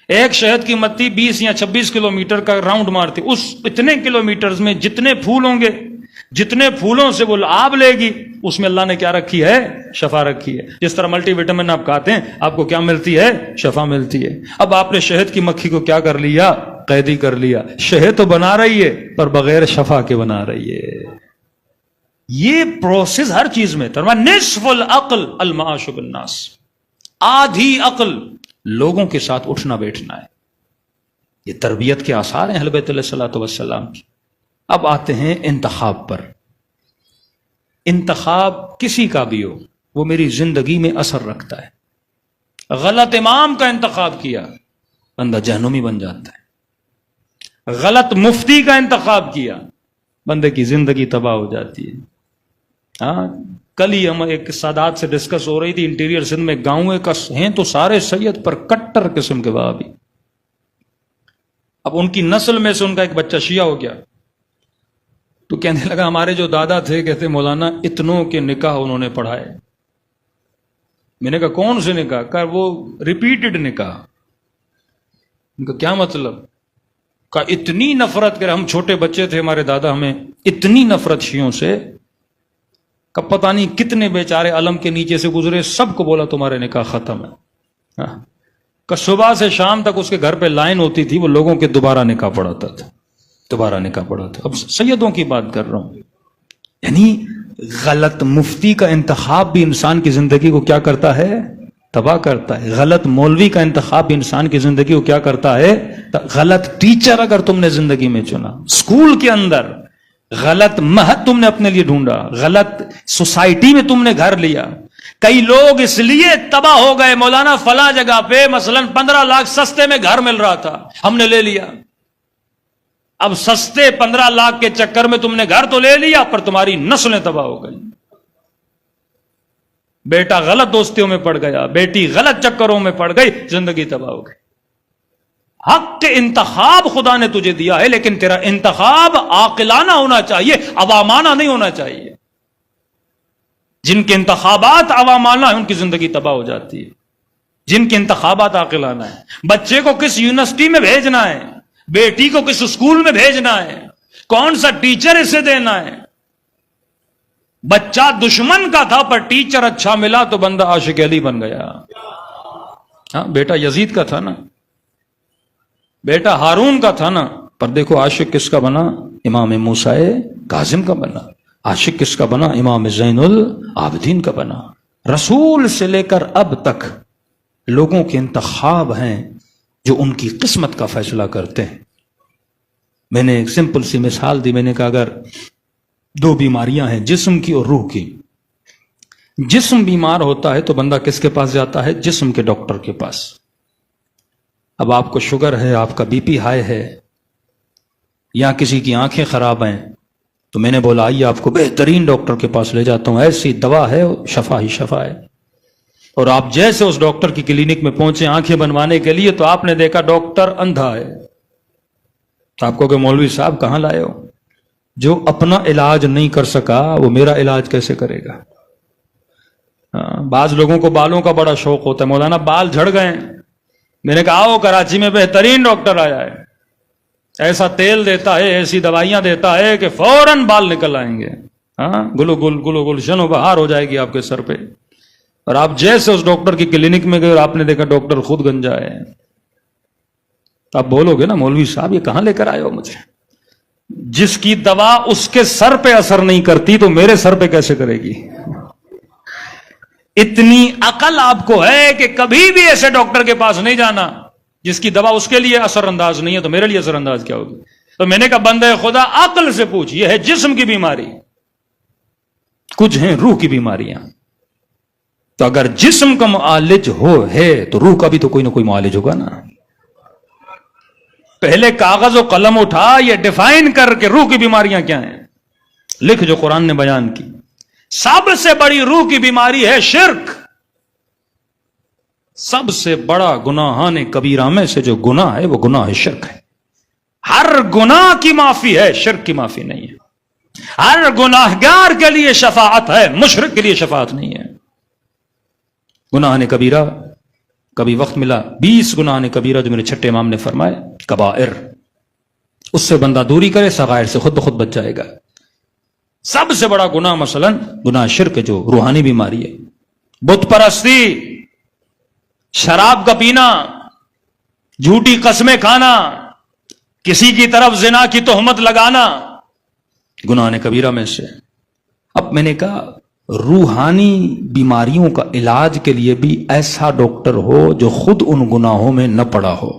ایک شہد کی متی 20 یا 26 کلومیٹر کا راؤنڈ مارتی. اس اتنے کلومیٹرز میں جتنے پھول ہوں گے، جتنے پھولوں سے وہ آب لے گی، اس میں اللہ نے کیا رکھی ہے؟ شفا رکھی ہے. جس طرح ملٹی وٹامن آپ کھاتے ہیں، آپ کو کیا ملتی ہے؟ شفا ملتی ہے. اب آپ نے شہد کی مکھی کو کیا کر لیا؟ قیدی کر لیا. شہر تو بنا رہی ہے پر بغیر شفا کے بنا رہی ہے. یہ پروسیس ہر چیز میں. نصف العقل المعاش بالناس، آدھی عقل لوگوں کے ساتھ اٹھنا بیٹھنا ہے. یہ تربیت کے آثار ہیں اہل بیت علیہ الصلوۃ والسلام کی. اب آتے ہیں انتخاب پر. انتخاب کسی کا بھی ہو وہ میری زندگی میں اثر رکھتا ہے. غلط امام کا انتخاب کیا بندہ جہنمی بن جاتا ہے. غلط مفتی کا انتخاب کیا بندے کی زندگی تباہ ہو جاتی ہے. ہاں، کل ہی ہم ایک سادات سے ڈسکس ہو رہی تھی، انٹیریئر سندھ میں گاؤں کا ہیں تو سارے سید پر کٹر قسم کے وہابی. اب ان کی نسل میں سے ان کا ایک بچہ شیعہ ہو گیا تو کہنے لگا ہمارے جو دادا تھے کہتے مولانا اتنوں کے نکاح انہوں نے پڑھائے. میں نے کہا کون سے نکاح؟ کہا وہ ریپیٹڈ نکاح. ان کا کیا مطلب؟ کہا اتنی نفرت کر، ہم چھوٹے بچے تھے ہمارے دادا، ہمیں اتنی نفرت شیعوں سے کہ پتہ نہیں کتنے بیچارے علم کے نیچے سے گزرے، سب کو بولا تمہارے نکاح ختم ہے. کہ صبح سے شام تک اس کے گھر پہ لائن ہوتی تھی، وہ لوگوں کے دوبارہ نکاح پڑھاتا تھا، دوبارہ نکاح پڑھاتا. اب سیدوں کی بات کر رہا ہوں. یعنی غلط مفتی کا انتخاب بھی انسان کی زندگی کو کیا کرتا ہے؟ تباہ کرتا ہے. غلط مولوی کا انتخاب بھی انسان کی زندگی کو کیا کرتا ہے؟ غلط ٹیچر اگر تم نے زندگی میں چنا، اسکول کے اندر غلط مہد تم نے اپنے لیے ڈھونڈا، غلط سوسائٹی میں تم نے گھر لیا. کئی لوگ اس لیے تباہ ہو گئے، مولانا فلاں جگہ پہ مثلا 15 لاکھ سستے میں گھر مل رہا تھا، ہم نے لے لیا. اب سستے 15 لاکھ کے چکر میں تم نے گھر تو لے لیا پر تمہاری نسلیں تباہ ہو گئی. بیٹا غلط دوستیوں میں پڑ گیا، بیٹی غلط چکروں میں پڑ گئی، زندگی تباہ ہو گئی. حق کے انتخاب خدا نے تجھے دیا ہے لیکن تیرا انتخاب عاقلانہ ہونا چاہیے، عوامانہ نہیں ہونا چاہیے. جن کے انتخابات عوامانہ ہیں ان کی زندگی تباہ ہو جاتی ہے. جن کے انتخابات عاقلانہ ہیں. بچے کو کس یونیورسٹی میں بھیجنا ہے، بیٹی کو کس اسکول میں بھیجنا ہے، کون سا ٹیچر اسے دینا ہے. بچہ دشمن کا تھا پر ٹیچر اچھا ملا تو بندہ عاشق علی بن گیا. ہاں، بیٹا یزید کا تھا نا، بیٹا ہارون کا تھا نا، پر دیکھو عاشق کس کا بنا؟ امام موسیٰ کاظم کا بنا. عاشق کس کا بنا؟ امام زین العابدین کا بنا. رسول سے لے کر اب تک لوگوں کے انتخاب ہیں جو ان کی قسمت کا فیصلہ کرتے ہیں. میں نے ایک سمپل سی مثال دی. میں نے کہا اگر 2 بیماریاں ہیں، جسم کی اور روح کی. جسم بیمار ہوتا ہے تو بندہ کس کے پاس جاتا ہے؟ جسم کے ڈاکٹر کے پاس. اب آپ کو شوگر ہے، آپ کا بی پی ہائی ہے، یا کسی کی آنکھیں خراب ہیں تو میں نے بولا آئیے آپ کو بہترین ڈاکٹر کے پاس لے جاتا ہوں، ایسی دوا ہے، شفا ہی شفا ہے. اور آپ جیسے اس ڈاکٹر کی کلینک میں پہنچے آنکھیں بنوانے کے لیے تو آپ نے دیکھا ڈاکٹر اندھا ہے. تو آپ کو کہ مولوی صاحب کہاں لائے ہو؟ جو اپنا علاج نہیں کر سکا وہ میرا علاج کیسے کرے گا؟ بعض لوگوں کو بالوں کا بڑا شوق ہوتا ہے، مولانا بال جھڑ گئے. میں نے کہا آؤ کراچی میں بہترین ڈاکٹر آیا ہے، ایسا تیل دیتا ہے، ایسی دوائیاں دیتا ہے کہ فوراً بال نکل آئیں گے. ہاں، گلو گل شنو بہار ہو جائے گی آپ کے سر پہ. اور آپ جیسے اس ڈاکٹر کی کلینک میں گئے اور آپ نے دیکھا ڈاکٹر خود گنجا ہے تو آپ بولو گے نا مولوی صاحب یہ کہاں لے کر آئے ہو مجھے؟ جس کی دوا اس کے سر پہ اثر نہیں کرتی تو میرے سر پہ کیسے کرے گی؟ اتنی عقل آپ کو ہے کہ کبھی بھی ایسے ڈاکٹر کے پاس نہیں جانا جس کی دوا اس کے لیے اثر انداز نہیں ہے تو میرے لیے اثر انداز کیا ہوگی؟ تو میں نے کہا بندے خدا عقل سے پوچھ، یہ ہے جسم کی بیماری، کچھ ہیں روح کی بیماریاں. تو اگر جسم کا معالج ہے تو روح کا بھی تو کوئی نہ کوئی معالج ہوگا نا. پہلے کاغذ و قلم اٹھا، یہ ڈیفائن کر کے روح کی بیماریاں کیا ہیں، لکھ جو قرآن نے بیان کی. سب سے بڑی روح کی بیماری ہے شرک. سب سے بڑا گناہان کبیرہ میں سے جو گناہ ہے وہ گناہ شرک ہے. ہر گناہ کی معافی ہے، شرک کی معافی نہیں ہے. ہر گناہگار کے لیے شفاعت ہے، مشرک کے لیے شفاعت نہیں ہے. گناہان کبیرہ کبھی وقت ملا 20 گناہان کبیرہ جو میرے چھٹے امام نے فرمائے کبائر، اس سے بندہ دوری کرے صغائر سے خود بخود بچ جائے گا. سب سے بڑا گناہ مثلا گناہ شرک جو روحانی بیماری ہے. بت پرستی، شراب کا پینا، جھوٹی قسمیں کھانا، کسی کی طرف زنا کی تہمت لگانا گناہ کبیرہ میں سے۔ اب میں نے کہا روحانی بیماریوں کا علاج کے لیے بھی ایسا ڈاکٹر ہو جو خود ان گناہوں میں نہ پڑا ہو۔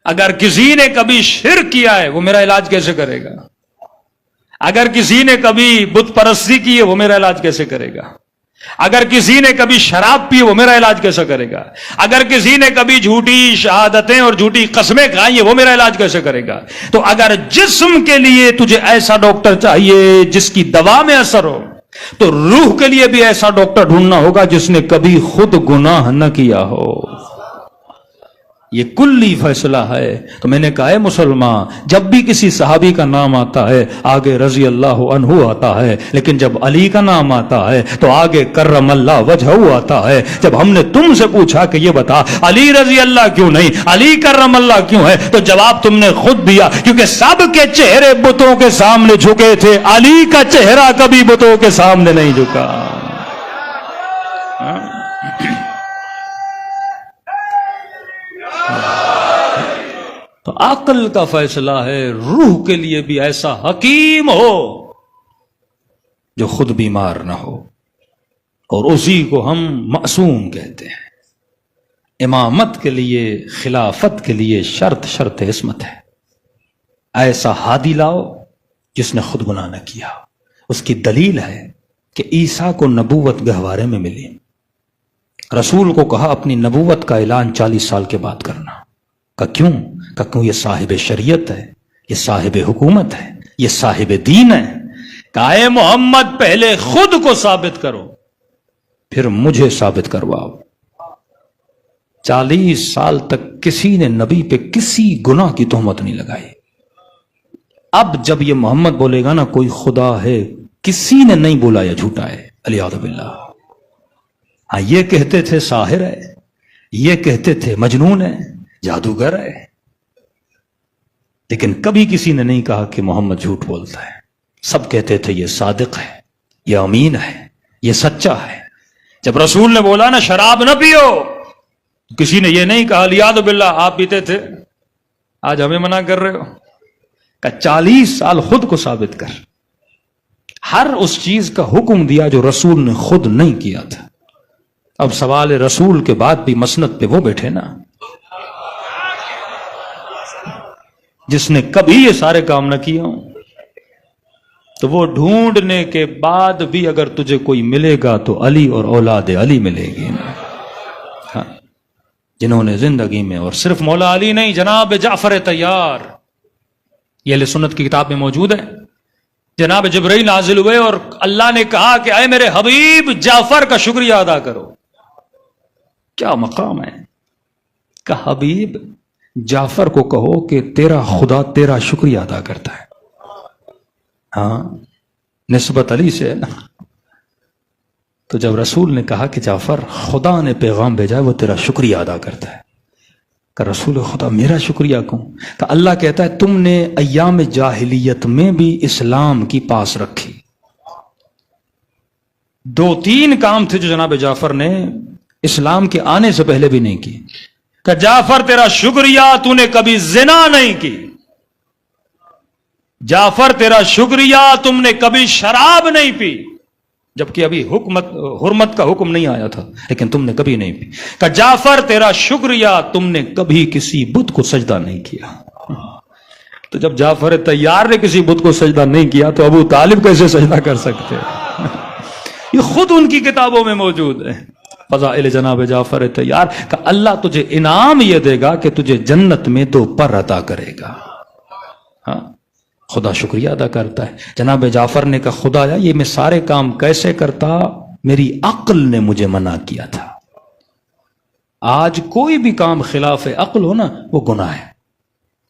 اگر کسی نے کبھی شرک کیا ہے وہ میرا علاج کیسے کرے گا؟ اگر کسی نے کبھی بت پرستی کی ہے وہ میرا علاج کیسے کرے گا؟ اگر کسی نے کبھی شراب پی وہ میرا علاج کیسے کرے گا؟ اگر کسی نے کبھی جھوٹی شہادتیں اور جھوٹی قسمیں کھائی ہیں وہ میرا علاج کیسے کرے گا؟ تو اگر جسم کے لیے تجھے ایسا ڈاکٹر چاہیے جس کی دوا میں اثر ہو، تو روح کے لیے بھی ایسا ڈاکٹر ڈھونڈنا ہوگا جس نے کبھی خود گناہ نہ کیا ہو۔ یہ کلی فیصلہ ہے۔ تو میں نے کہا ہے مسلمان، جب بھی کسی صحابی کا نام آتا ہے آگے رضی اللہ عنہ آتا ہے، لیکن جب علی کا نام آتا ہے تو آگے کرم اللہ وجہہ آتا ہے۔ جب ہم نے تم سے پوچھا کہ یہ بتا علی رضی اللہ کیوں نہیں، علی کرم اللہ کیوں ہے، تو جواب تم نے خود دیا، کیونکہ سب کے چہرے بتوں کے سامنے جھکے تھے، علی کا چہرہ کبھی بتوں کے سامنے نہیں جھکا۔ تو عقل کا فیصلہ ہے روح کے لیے بھی ایسا حکیم ہو جو خود بیمار نہ ہو، اور اسی کو ہم معصوم کہتے ہیں۔ امامت کے لیے، خلافت کے لیے شرط عصمت ہے۔ ایسا ہادی لاؤ جس نے خود گناہ نہ کیا۔ اس کی دلیل ہے کہ عیسیٰ کو نبوت گہوارے میں ملی، رسول کو کہا اپنی نبوت کا اعلان 40 سال کے بعد کرنا۔ کیوں؟ کیوں یہ صاحب شریعت ہے، یہ صاحب حکومت ہے، یہ صاحب دین ہے۔ کہا اے محمد پہلے خود کو ثابت کرو پھر مجھے ثابت کرواؤ۔ 40 سال تک کسی نے نبی پہ کسی گناہ کی تہمت نہیں لگائی۔ اب جب یہ محمد بولے گا نا کوئی خدا ہے، کسی نے نہیں بولا یہ جھوٹا ہے، علیہ باللہ۔ ہاں یہ کہتے تھے ساحر ہے، یہ کہتے تھے مجنون ہے، جادوگر ہے، لیکن کبھی کسی نے نہیں کہا کہ محمد جھوٹ بولتا ہے۔ سب کہتے تھے یہ صادق ہے، یہ امین ہے، یہ سچا ہے۔ جب رسول نے بولا نا شراب نہ پیو، کسی نے یہ نہیں کہا لیاد باللہ آپ پیتے تھے، آج ہمیں منع کر رہے ہو۔ کہ 40 سال خود کو ثابت کر۔ ہر اس چیز کا حکم دیا جو رسول نے خود نہیں کیا تھا۔ اب سوال رسول کے بعد بھی مسند پہ وہ بیٹھے نا جس نے کبھی یہ سارے کام نہ کیا ہوں، تو وہ ڈھونڈنے کے بعد بھی اگر تجھے کوئی ملے گا تو علی اور اولاد علی ملے گی نا۔ ہاں، جنہوں نے زندگی میں، اور صرف مولا علی نہیں، جناب جعفر طیار، یہ اہل سنت کی کتاب میں موجود ہے۔ جناب جبرائیل نازل ہوئے اور اللہ نے کہا کہ اے میرے حبیب جعفر کا شکریہ ادا کرو۔ کیا مقام ہے کہ حبیب جعفر کو کہو کہ تیرا خدا تیرا شکریہ ادا کرتا ہے۔ ہاں نسبت علی سے ہے نا۔ تو جب رسول نے کہا کہ جعفر خدا نے پیغام بھیجا ہے وہ تیرا شکریہ ادا کرتا ہے، کہ رسول خدا میرا شکریہ کیوں؟ کہ اللہ کہتا ہے تم نے ایام جاہلیت میں بھی اسلام کی پاس رکھی۔ 2-3 کام تھے جو جناب جعفر نے اسلام کے آنے سے پہلے بھی نہیں کی۔ کہ جعفر تیرا شکریہ تو نے کبھی زنا نہیں کی، جعفر تیرا شکریہ تم نے کبھی شراب نہیں پی، جبکہ ابھی حرمت کا حکم نہیں آیا تھا لیکن تم نے کبھی نہیں پی۔ کہ جعفر تیرا شکریہ تم نے کبھی کسی بت کو سجدہ نہیں کیا۔ تو جب جعفر طیار نے کسی بت کو سجدہ نہیں کیا تو ابو طالب کیسے سجدہ کر سکتے؟ یہ خود ان کی کتابوں میں موجود ہے، فضائل جناب جعفر طیار۔ کہ اللہ تجھے انعام یہ دے گا کہ تجھے جنت میں 2 پر عطا کرے گا۔ ہاں خدا شکریہ ادا کرتا ہے۔ جناب جعفر نے کہا خدایا یہ میں سارے کام کیسے کرتا، میری عقل نے مجھے منع کیا تھا۔ آج کوئی بھی کام خلاف عقل ہو نا وہ گناہ ہے۔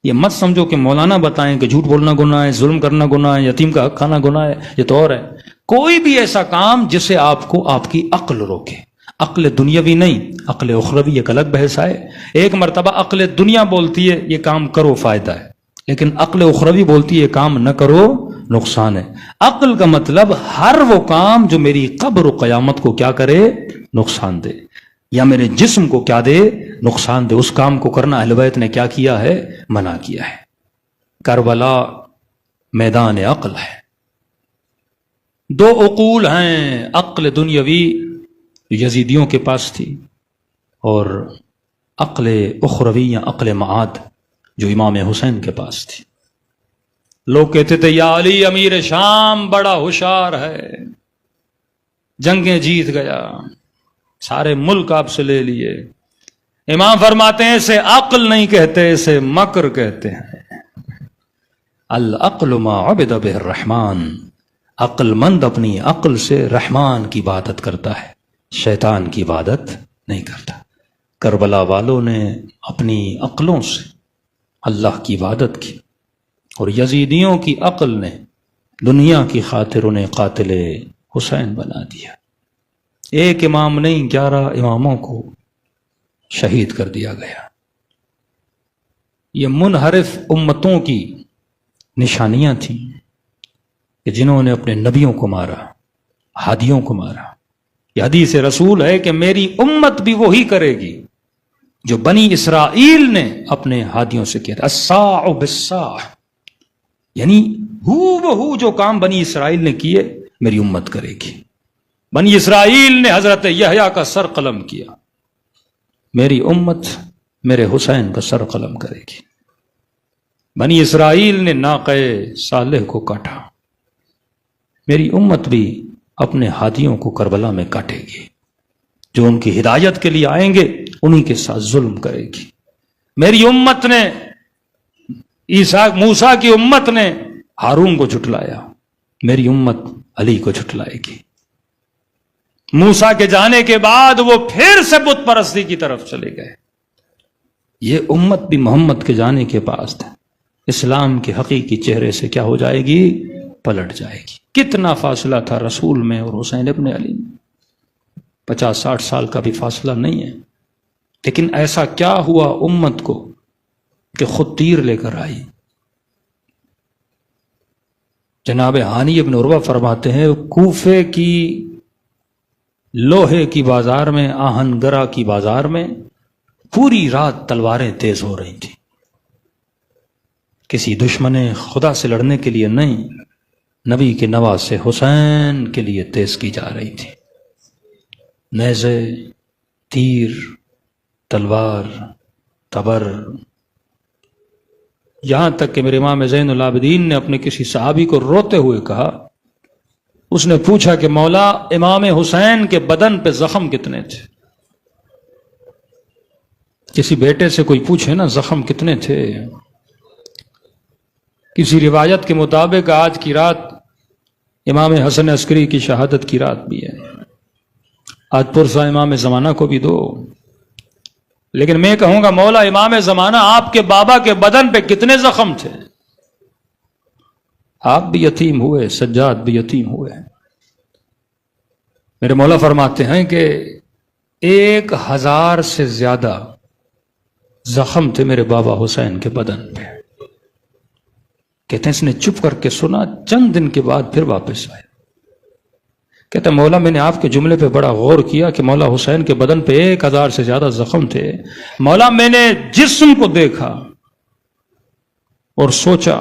یہ مت سمجھو کہ مولانا بتائیں کہ جھوٹ بولنا گناہ ہے، ظلم کرنا گناہ ہے، یتیم کا حق کھانا گناہ ہے، یہ تو اور ہے۔ کوئی بھی ایسا کام جسے آپ کو آپ کی عقل روکے، عقل دنیاوی نہیں، عقل اخروی ایک الگ بحث ہے۔ ایک مرتبہ عقل دنیا بولتی ہے یہ کام کرو فائدہ ہے، لیکن عقل اخروی بولتی ہے یہ کام نہ کرو نقصان ہے۔ عقل کا مطلب ہر وہ کام جو میری قبر و قیامت کو کیا کرے، نقصان دے۔ یا میرے جسم کو کیا دے؟ نقصان دے. اس کام کو کرنا اہل بیت نے کیا کیا ہے؟ منع کیا ہے. کربلا میدان عقل ہے. دو عقول ہیں، عقل دنیاوی یزیدیوں کے پاس تھی، اور عقل اخروی یا عقل معاد جو امام حسین کے پاس تھی. لوگ کہتے تھے یا علی امیر شام بڑا ہوشیار ہے، جنگیں جیت گیا، سارے ملک آپ سے لے لیے. امام فرماتے ہیں اسے عقل نہیں کہتے، اسے مکر کہتے ہیں. العقل ما عبد بہ الرحمن، عقل مند اپنی عقل سے رحمان کی عبادت کرتا ہے، شیطان کی عبادت نہیں کرتا. کربلا والوں نے اپنی عقلوں سے اللہ کی عبادت کی، اور یزیدیوں کی عقل نے دنیا کی خاطر انہیں قاتل حسین بنا دیا. ایک امام نہیں، 11 اماموں کو شہید کر دیا گیا. یہ منحرف امتوں کی نشانیاں تھیں کہ جنہوں نے اپنے نبیوں کو مارا، ہادیوں کو مارا. یہ حدیث رسول ہے کہ میری امت بھی وہی کرے گی جو بنی اسرائیل نے اپنے ہادیوں سے کیا تھا. الساع بالساع، یعنی ہو بہو جو کام بنی اسرائیل نے کیے میری امت کرے گی. بنی اسرائیل نے حضرت یحییٰ کا سر قلم کیا، میری امت میرے حسین کا سر قلم کرے گی. بنی اسرائیل نے ناقہ صالح کو کاٹا، میری امت بھی اپنے ہادیوں کو کربلا میں کاٹے گی. جو ان کی ہدایت کے لیے آئیں گے انہی کے ساتھ ظلم کرے گی. میری امت نے موسیٰ کی امت نے ہارون کو جھٹلایا، میری امت علی کو جھٹلائے گی. موسیٰ کے جانے کے بعد وہ پھر سے بت پرستی کی طرف چلے گئے. یہ امت بھی محمد کے جانے کے بعد اسلام کے حقیقی چہرے سے کیا ہو جائے گی؟ پلٹ جائے گی. کتنا فاصلہ تھا رسول میں اور حسین ابن علی میں، 50-60 سال کا بھی فاصلہ نہیں ہے. لیکن ایسا کیا ہوا امت کو کہ خود تیر لے کر آئی. جناب ہانی ابن عروہ فرماتے ہیں کوفے کی لوہے کی بازار میں، آہن گرا کی بازار میں پوری رات تلواریں تیز ہو رہی تھیں. کسی دشمن خدا سے لڑنے کے لیے نہیں، نبی کے نواسے حسین کے لیے تیز کی جا رہی تھی. نیزے، تیر، تلوار، تبر، یہاں تک کہ میرے امام زین العابدین نے اپنے کسی صحابی کو روتے ہوئے کہا، اس نے پوچھا کہ مولا امام حسین کے بدن پہ زخم کتنے تھے؟ کسی بیٹے سے کوئی پوچھے نا زخم کتنے تھے. کسی روایت کے مطابق آج کی رات امام حسن عسکری کی شہادت کی رات بھی ہے. آج پرسہ امام زمانہ کو بھی دو. لیکن میں کہوں گا مولا امام زمانہ آپ کے بابا کے بدن پہ کتنے زخم تھے؟ آپ بھی یتیم ہوئے، سجاد بھی یتیم ہوئے. میرے مولا فرماتے ہیں کہ 1000 سے زیادہ زخم تھے میرے بابا حسین کے بدن پہ. کہتے ہیں اس نے چپ کر کے سنا، چند دن کے بعد پھر واپس آئے. کہتے ہیں مولا میں نے آپ کے جملے پہ بڑا غور کیا کہ مولا حسین کے بدن پہ 1000 سے زیادہ زخم تھے. مولا میں نے جسم کو دیکھا اور سوچا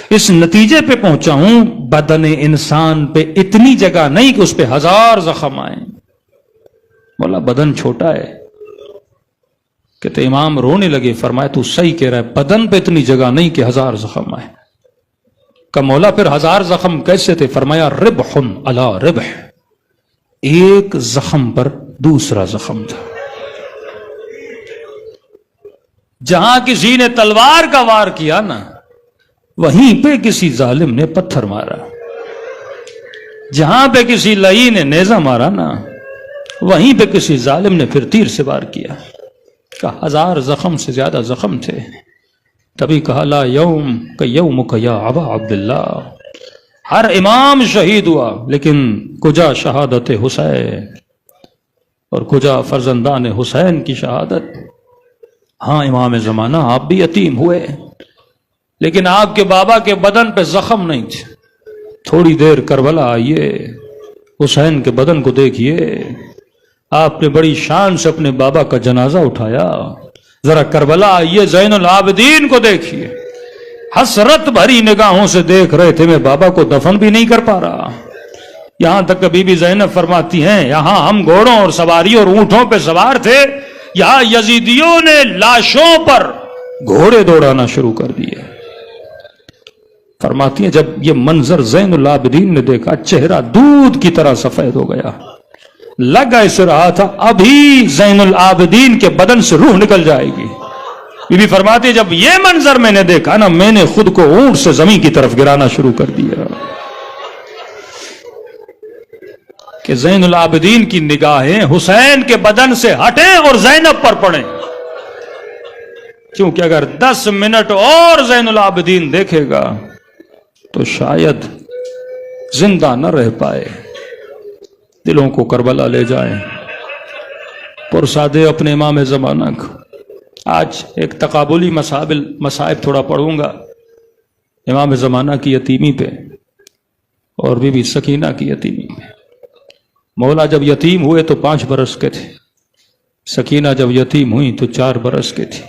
اس نتیجے پہ پہنچا ہوں بدن انسان پہ اتنی جگہ نہیں کہ اس پہ 1000 زخم آئیں. مولا بدن چھوٹا ہے. کہتے امام رونے لگے، فرمایا تو صحیح کہہ رہا ہے، بدن پہ اتنی جگہ نہیں کہ 1000 زخم آئے. کہ مولا پھر 1000 زخم کیسے تھے؟ فرمایا ربح علی ربح، ایک زخم پر دوسرا زخم تھا. جہاں کسی نے تلوار کا وار کیا نا وہیں پہ کسی ظالم نے پتھر مارا، جہاں پہ کسی لئی نے نیزہ مارا نا وہیں پہ کسی ظالم نے پھر تیر سے وار کیا. کہ 1000 زخم سے زیادہ زخم تھے. تبھی کہا لا یوم کہ یومک یا ابا عبداللہ. ہر امام شہید ہوا لیکن کجا شہادت حسین اور کجا فرزندان حسین کی شہادت. ہاں امام زمانہ آپ بھی یتیم ہوئے لیکن آپ کے بابا کے بدن پہ زخم نہیں تھے. تھوڑی دیر کربلا آئیے، حسین کے بدن کو دیکھیے، آپ نے بڑی شان سے اپنے بابا کا جنازہ اٹھایا. ذرا کربلا یہ زین العابدین کو دیکھیے، حسرت بھری نگاہوں سے دیکھ رہے تھے، میں بابا کو دفن بھی نہیں کر پا رہا. یہاں تک کہ بی بی زینب فرماتی ہیں یہاں ہم گھوڑوں اور سواری اور اونٹوں پہ سوار تھے، یہاں یزیدیوں نے لاشوں پر گھوڑے دوڑانا شروع کر دیے. فرماتی ہیں جب یہ منظر زین العابدین نے دیکھا چہرہ دودھ کی طرح سفید ہو گیا. لگا اسے رہا تھا ابھی زین العابدین کے بدن سے روح نکل جائے گی. بی بی فرماتی ہے جب یہ منظر میں نے دیکھا نا، میں نے خود کو اونٹ سے زمین کی طرف گرانا شروع کر دیا کہ زین العابدین کی نگاہیں حسین کے بدن سے ہٹیں اور زینب پر پڑیں، کیونکہ اگر 10 منٹ اور زین العابدین دیکھے گا تو شاید زندہ نہ رہ پائے. دلوں کو کربلا لے جائیں. پرسادے اپنے امام زمانہ کو. آج ایک تقابلی مصائب تھوڑا پڑھوں گا امام زمانہ کی یتیمی پہ اور بی بی سکینہ کی یتیمی پہ. مولا جب یتیم ہوئے تو 5 برس کے تھے، سکینہ جب یتیم ہوئی تو 4 برس کے تھی.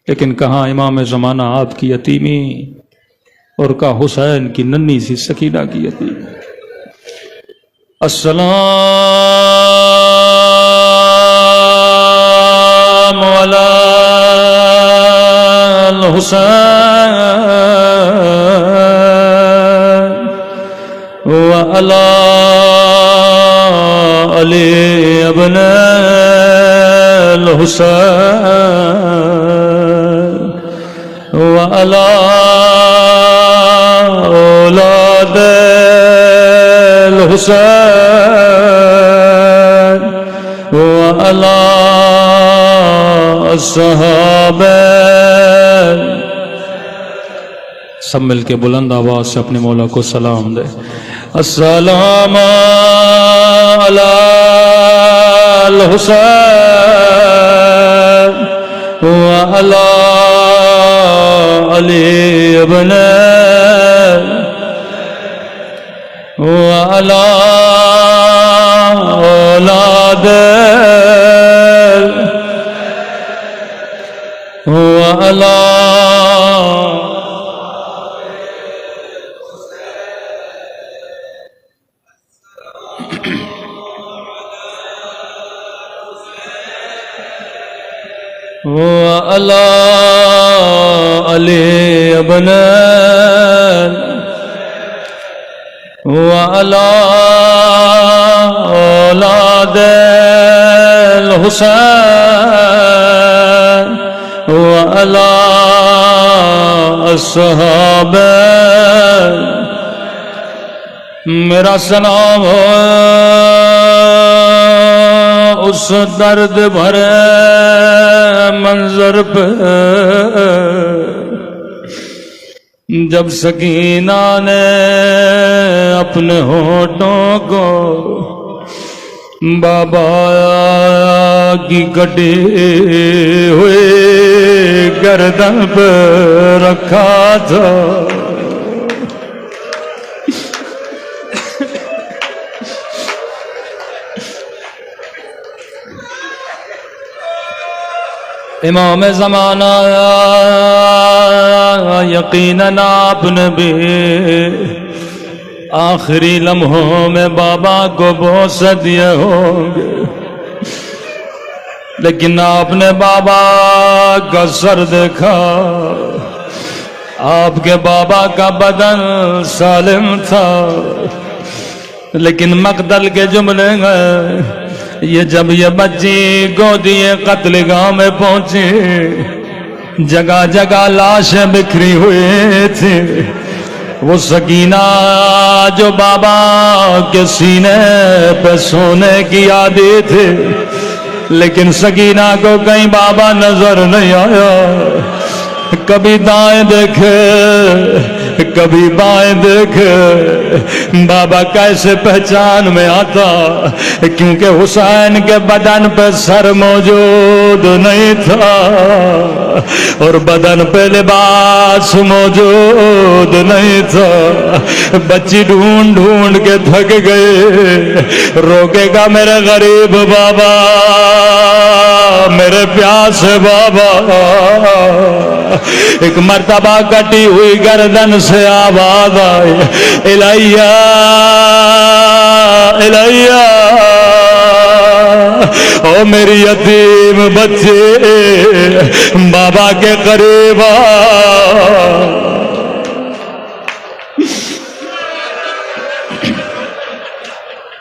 لیکن کہاں امام زمانہ آپ کی یتیمی اور کہاں حسین کی ننھی سی سکینہ کی یتیمی. السلام علی الحسین وعلی علی ابن الحسین وعلی اولاد الحسین وعلی الصحابہ. سب مل کے بلند آواز سے اپنے مولا کو سلام دے. السلام علی الحسین وعلی علی ابن وعلی اولاد وعلی وعلی علی ابن وعلی اولاد الحسین وعلی الصحابہ. میرا سلام ہو اس درد بھرے منظر پہ جب سکینہ نے اپنے ہونٹوں کو بابا کی کٹی ہوئی گردن پہ رکھا تھا. امام زمانہ یقیناً آپ نے بھی آخری لمحوں میں بابا کو بوسہ دیے ہوں گے، لیکن آپ نے بابا کا سر دیکھا، آپ کے بابا کا بدن سالم تھا، لیکن مقتل کے جملے گئے. یہ جب یہ بچی گودی قتل گاہ میں پہنچی، جگہ جگہ لاشیں بکھری ہوئی تھی. وہ سکینہ جو بابا کے سینے پہ سونے کی عادی تھی، لیکن سکینہ کو کہیں بابا نظر نہیں آیا. کبھی دائیں دیکھے کبھی بائیں دیکھ بابا کیسے پہچان میں آتا، کیونکہ حسین کے بدن پہ سر موجود نہیں تھا اور بدن پہ لباس موجود نہیں تھا۔ بچی ڈھونڈ ڈھونڈ کے تھک گئے، روکے گا میرے غریب بابا، میرے پیاسے بابا۔ ایک مرتبہ کٹی ہوئی گردن سے آواز آئی، الیہ الیہ، او میری یتیم بچے بابا کے قریب آ۔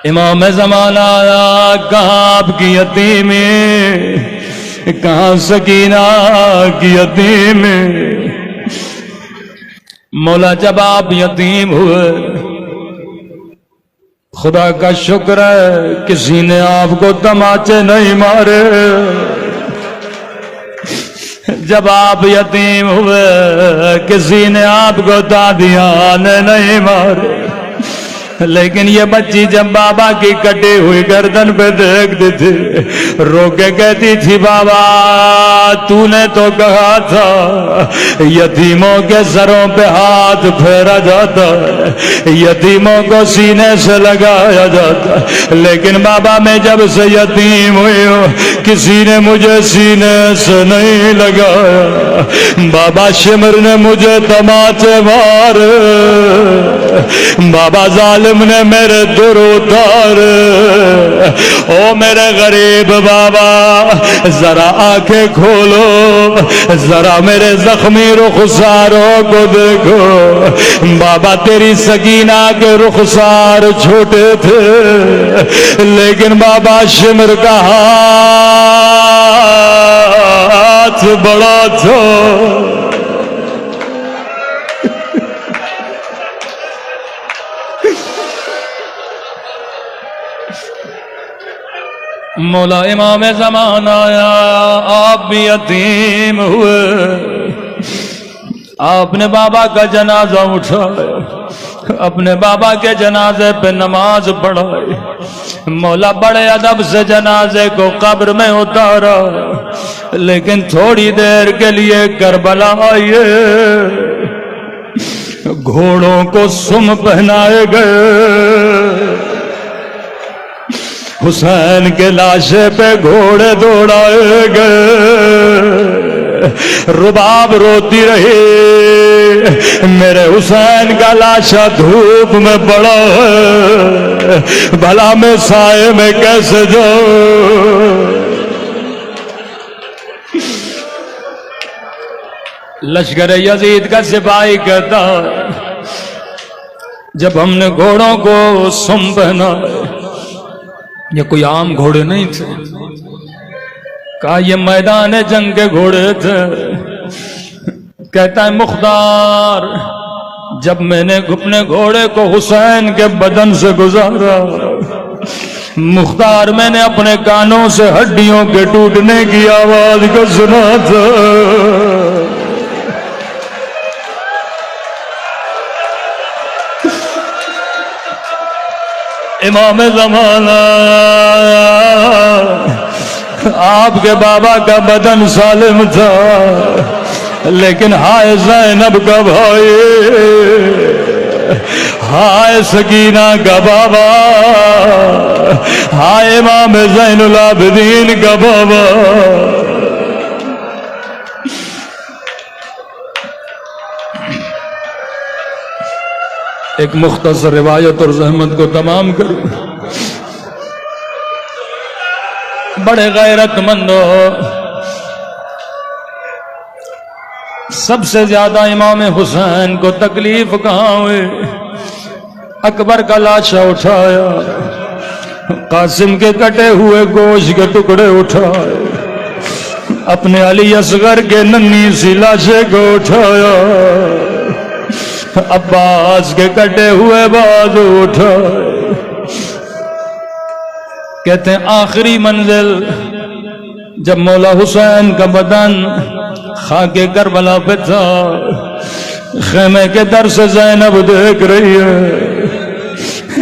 امام زمانہ آیا، کہاں آپ کی یتیمی، کہاں سکینہ کی یتیمی؟ مولا جب آپ یتیم ہوئے، خدا کا شکر ہے کسی نے آپ کو تماچے نہیں مارے۔ جب آپ یتیم ہوئے کسی نے آپ کو دادیاں نے نہیں مارے، لیکن یہ بچی جب بابا کی کٹی ہوئی گردن پہ دیکھتی تھی، رو کے کہتی تھی بابا تو نے تو کہا تھا یتیموں کے سروں پہ ہاتھ پھیرا جاتا ہے، یتیموں کو سینے سے لگایا جاتا ہے، لیکن بابا میں جب سے یتیم ہوئی ہوں کسی نے مجھے سینے سے نہیں لگایا، بابا شمر نے مجھے تماچے مارے، بابا ظالم نے میرے در اتار۔ او میرے غریب بابا ذرا آنکھیں کھولو، ذرا میرے زخمی رخساروں کو دیکھو۔ بابا تیری سکینہ کے رخسار چھوٹے تھے، لیکن بابا شمر کا ہاتھ بڑا تھا۔ مولا امام زمان آیا، آپ بھی یتیم ہوئے، آپ نے بابا کا جنازہ اٹھایا، اپنے بابا کے جنازے پہ نماز پڑھائی، مولا بڑے ادب سے جنازے کو قبر میں اتارا، لیکن تھوڑی دیر کے لیے کربلا آئیے، گھوڑوں کو سم پہنائے گئے، حسین کے لاشے پہ گھوڑے دوڑائے گئے، رباب روتی رہی میرے حسین کا لاشا دھوپ میں پڑا ہے، بھلا میں سائے میں کیسے جاؤں؟ لشکر یزید کا سپاہی کہتا ہے جب ہم نے گھوڑوں کو سم پہنا، یہ کوئی عام گھوڑے نہیں تھے، کہا یہ میدان جنگ کے گھوڑے تھے۔ کہتا ہے مختار جب میں نے اپنے گھوڑے کو حسین کے بدن سے گزارا، مختار میں نے اپنے کانوں سے ہڈیوں کے ٹوٹنے کی آواز کو سنا تھا۔ امام زمانہ آپ کے بابا کا بدن سالم تھا، لیکن ہائے زینب کا بھائی، ہائے سکینہ کا بابا، ہائے امام زین العابدین کا بابا۔ ایک مختصر روایت اور زحمت کو تمام کروں۔ بڑے غیرت مند ہو، سب سے زیادہ امام حسین کو تکلیف کہاں ہوئی؟ اکبر کا لاشا اٹھایا، قاسم کے کٹے ہوئے گوشت کے ٹکڑے اٹھائے، اپنے علی اصغر کے ننھی سی لاشے کو اٹھایا، عباس کے کٹے ہوئے بازو اٹھائے۔ کہتے ہیں آخری منزل جب مولا حسین کا بدن خاک کربلا پہ تھا، خیمے کے در سے زینب دیکھ رہی ہے،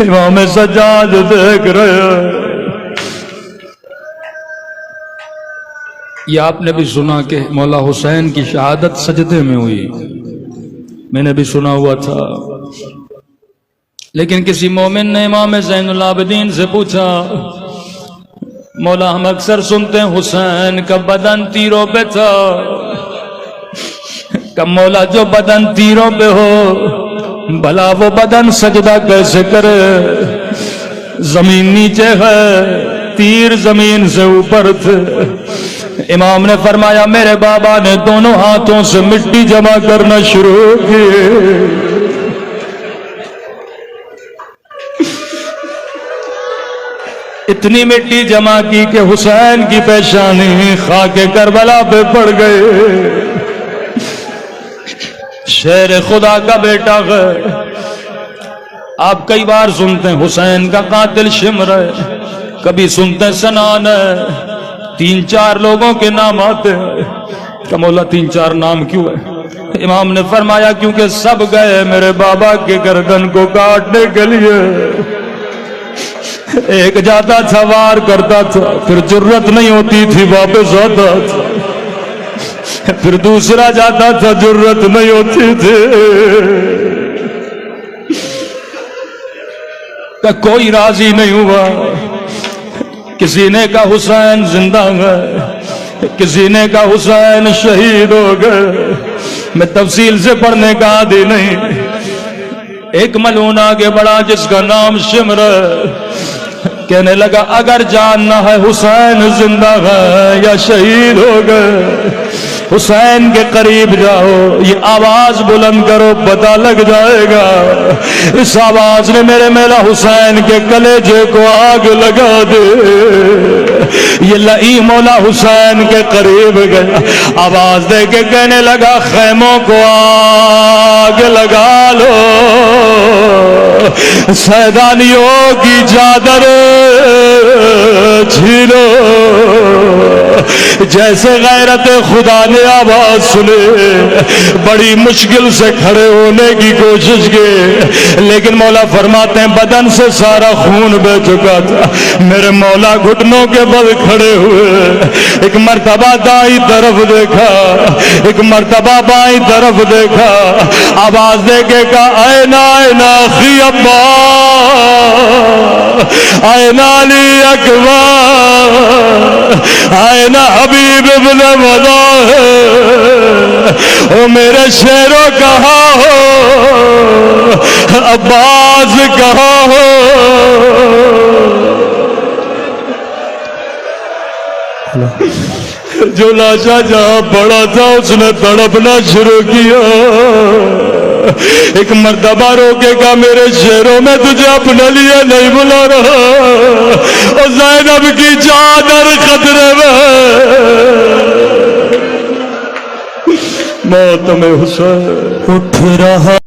امام سجاد دیکھ رہے ہیں۔ یہ آپ نے بھی سنا کہ مولا حسین کی شہادت سجدے میں ہوئی، میں نے بھی سنا ہوا تھا۔ لیکن کسی مومن نے امام زین العابدین سے پوچھا، مولا ہم اکثر سنتے ہیں حسین کا بدن تیروں پہ تھا، کہ مولا جو بدن تیروں پہ ہو بھلا وہ بدن سجدہ کیسے کرے؟ زمین نیچے ہے، تیر زمین سے اوپر تھے۔ امام نے فرمایا میرے بابا نے دونوں ہاتھوں سے مٹی جمع کرنا شروع کی، اتنی مٹی جمع کی کہ حسین کی پیشانی خاک کربلا پہ پڑ گئے۔ شیر خدا کا بیٹا ہے، آپ کئی بار سنتے ہیں حسین کا قاتل شمر ہے، کبھی سنتے ہیں سنان ہے، 3-4 لوگوں کے نام آتے ہیں کہ مولا 3-4 نام کیوں ہے؟ امام نے فرمایا کیونکہ سب گئے میرے بابا کے گردن کو کاٹنے کے لیے، ایک جاتا تھا وار کرتا تھا، پھر جرت نہیں ہوتی تھی واپس آتا تھا، پھر دوسرا جاتا تھا جرت نہیں ہوتی تھی، کہ کوئی راضی نہیں ہوا۔ کسی نے کہا حسین زندہ ہے، کسی نے کہا حسین شہید ہو گئے، میں تفصیل سے پڑھنے کا عادی نہیں۔ ایک ملعون آگے بڑھا جس کا نام شمر ہے، کہنے لگا اگر جاننا ہے حسین زندہ ہے یا شہید ہو گئے، حسین کے قریب جاؤ، یہ آواز بلند کرو پتہ لگ جائے گا۔ اس آواز نے میرے مولا حسین کے کلیجے کو آگ لگا دے۔ یہ لئی مولا حسین کے قریب گیا، آواز دے کے کہنے لگا خیموں کو آگ لگا لو، سیدانیوں کی چادر جھیلو۔ جیسے غیرت خدا نے آواز سنے، بڑی مشکل سے کھڑے ہونے کی کوشش کی، لیکن مولا فرماتے ہیں بدن سے سارا خون بہ چکا تھا، میرے مولا گھٹنوں کے بل کھڑے ہوئے، ایک مرتبہ دائیں طرف دیکھا، ایک مرتبہ بائیں طرف دیکھا، آواز دے کے کہا اینا اینا خی ابا، اینا علی اکبر، اینا حبیب ابن ودا، او میرے شیروں کہاں ہو، عباس کہاں ہو۔ جو لاشا جہاں پڑا تھا اس نے تڑپنا شروع کیا۔ ایک مرتبہ روکے گا میرے شیروں میں تجھے اپنے لیے نہیں بلا رہا، اور زینب کی چادر خطرے میں، موت میں حسین اٹھ رہا۔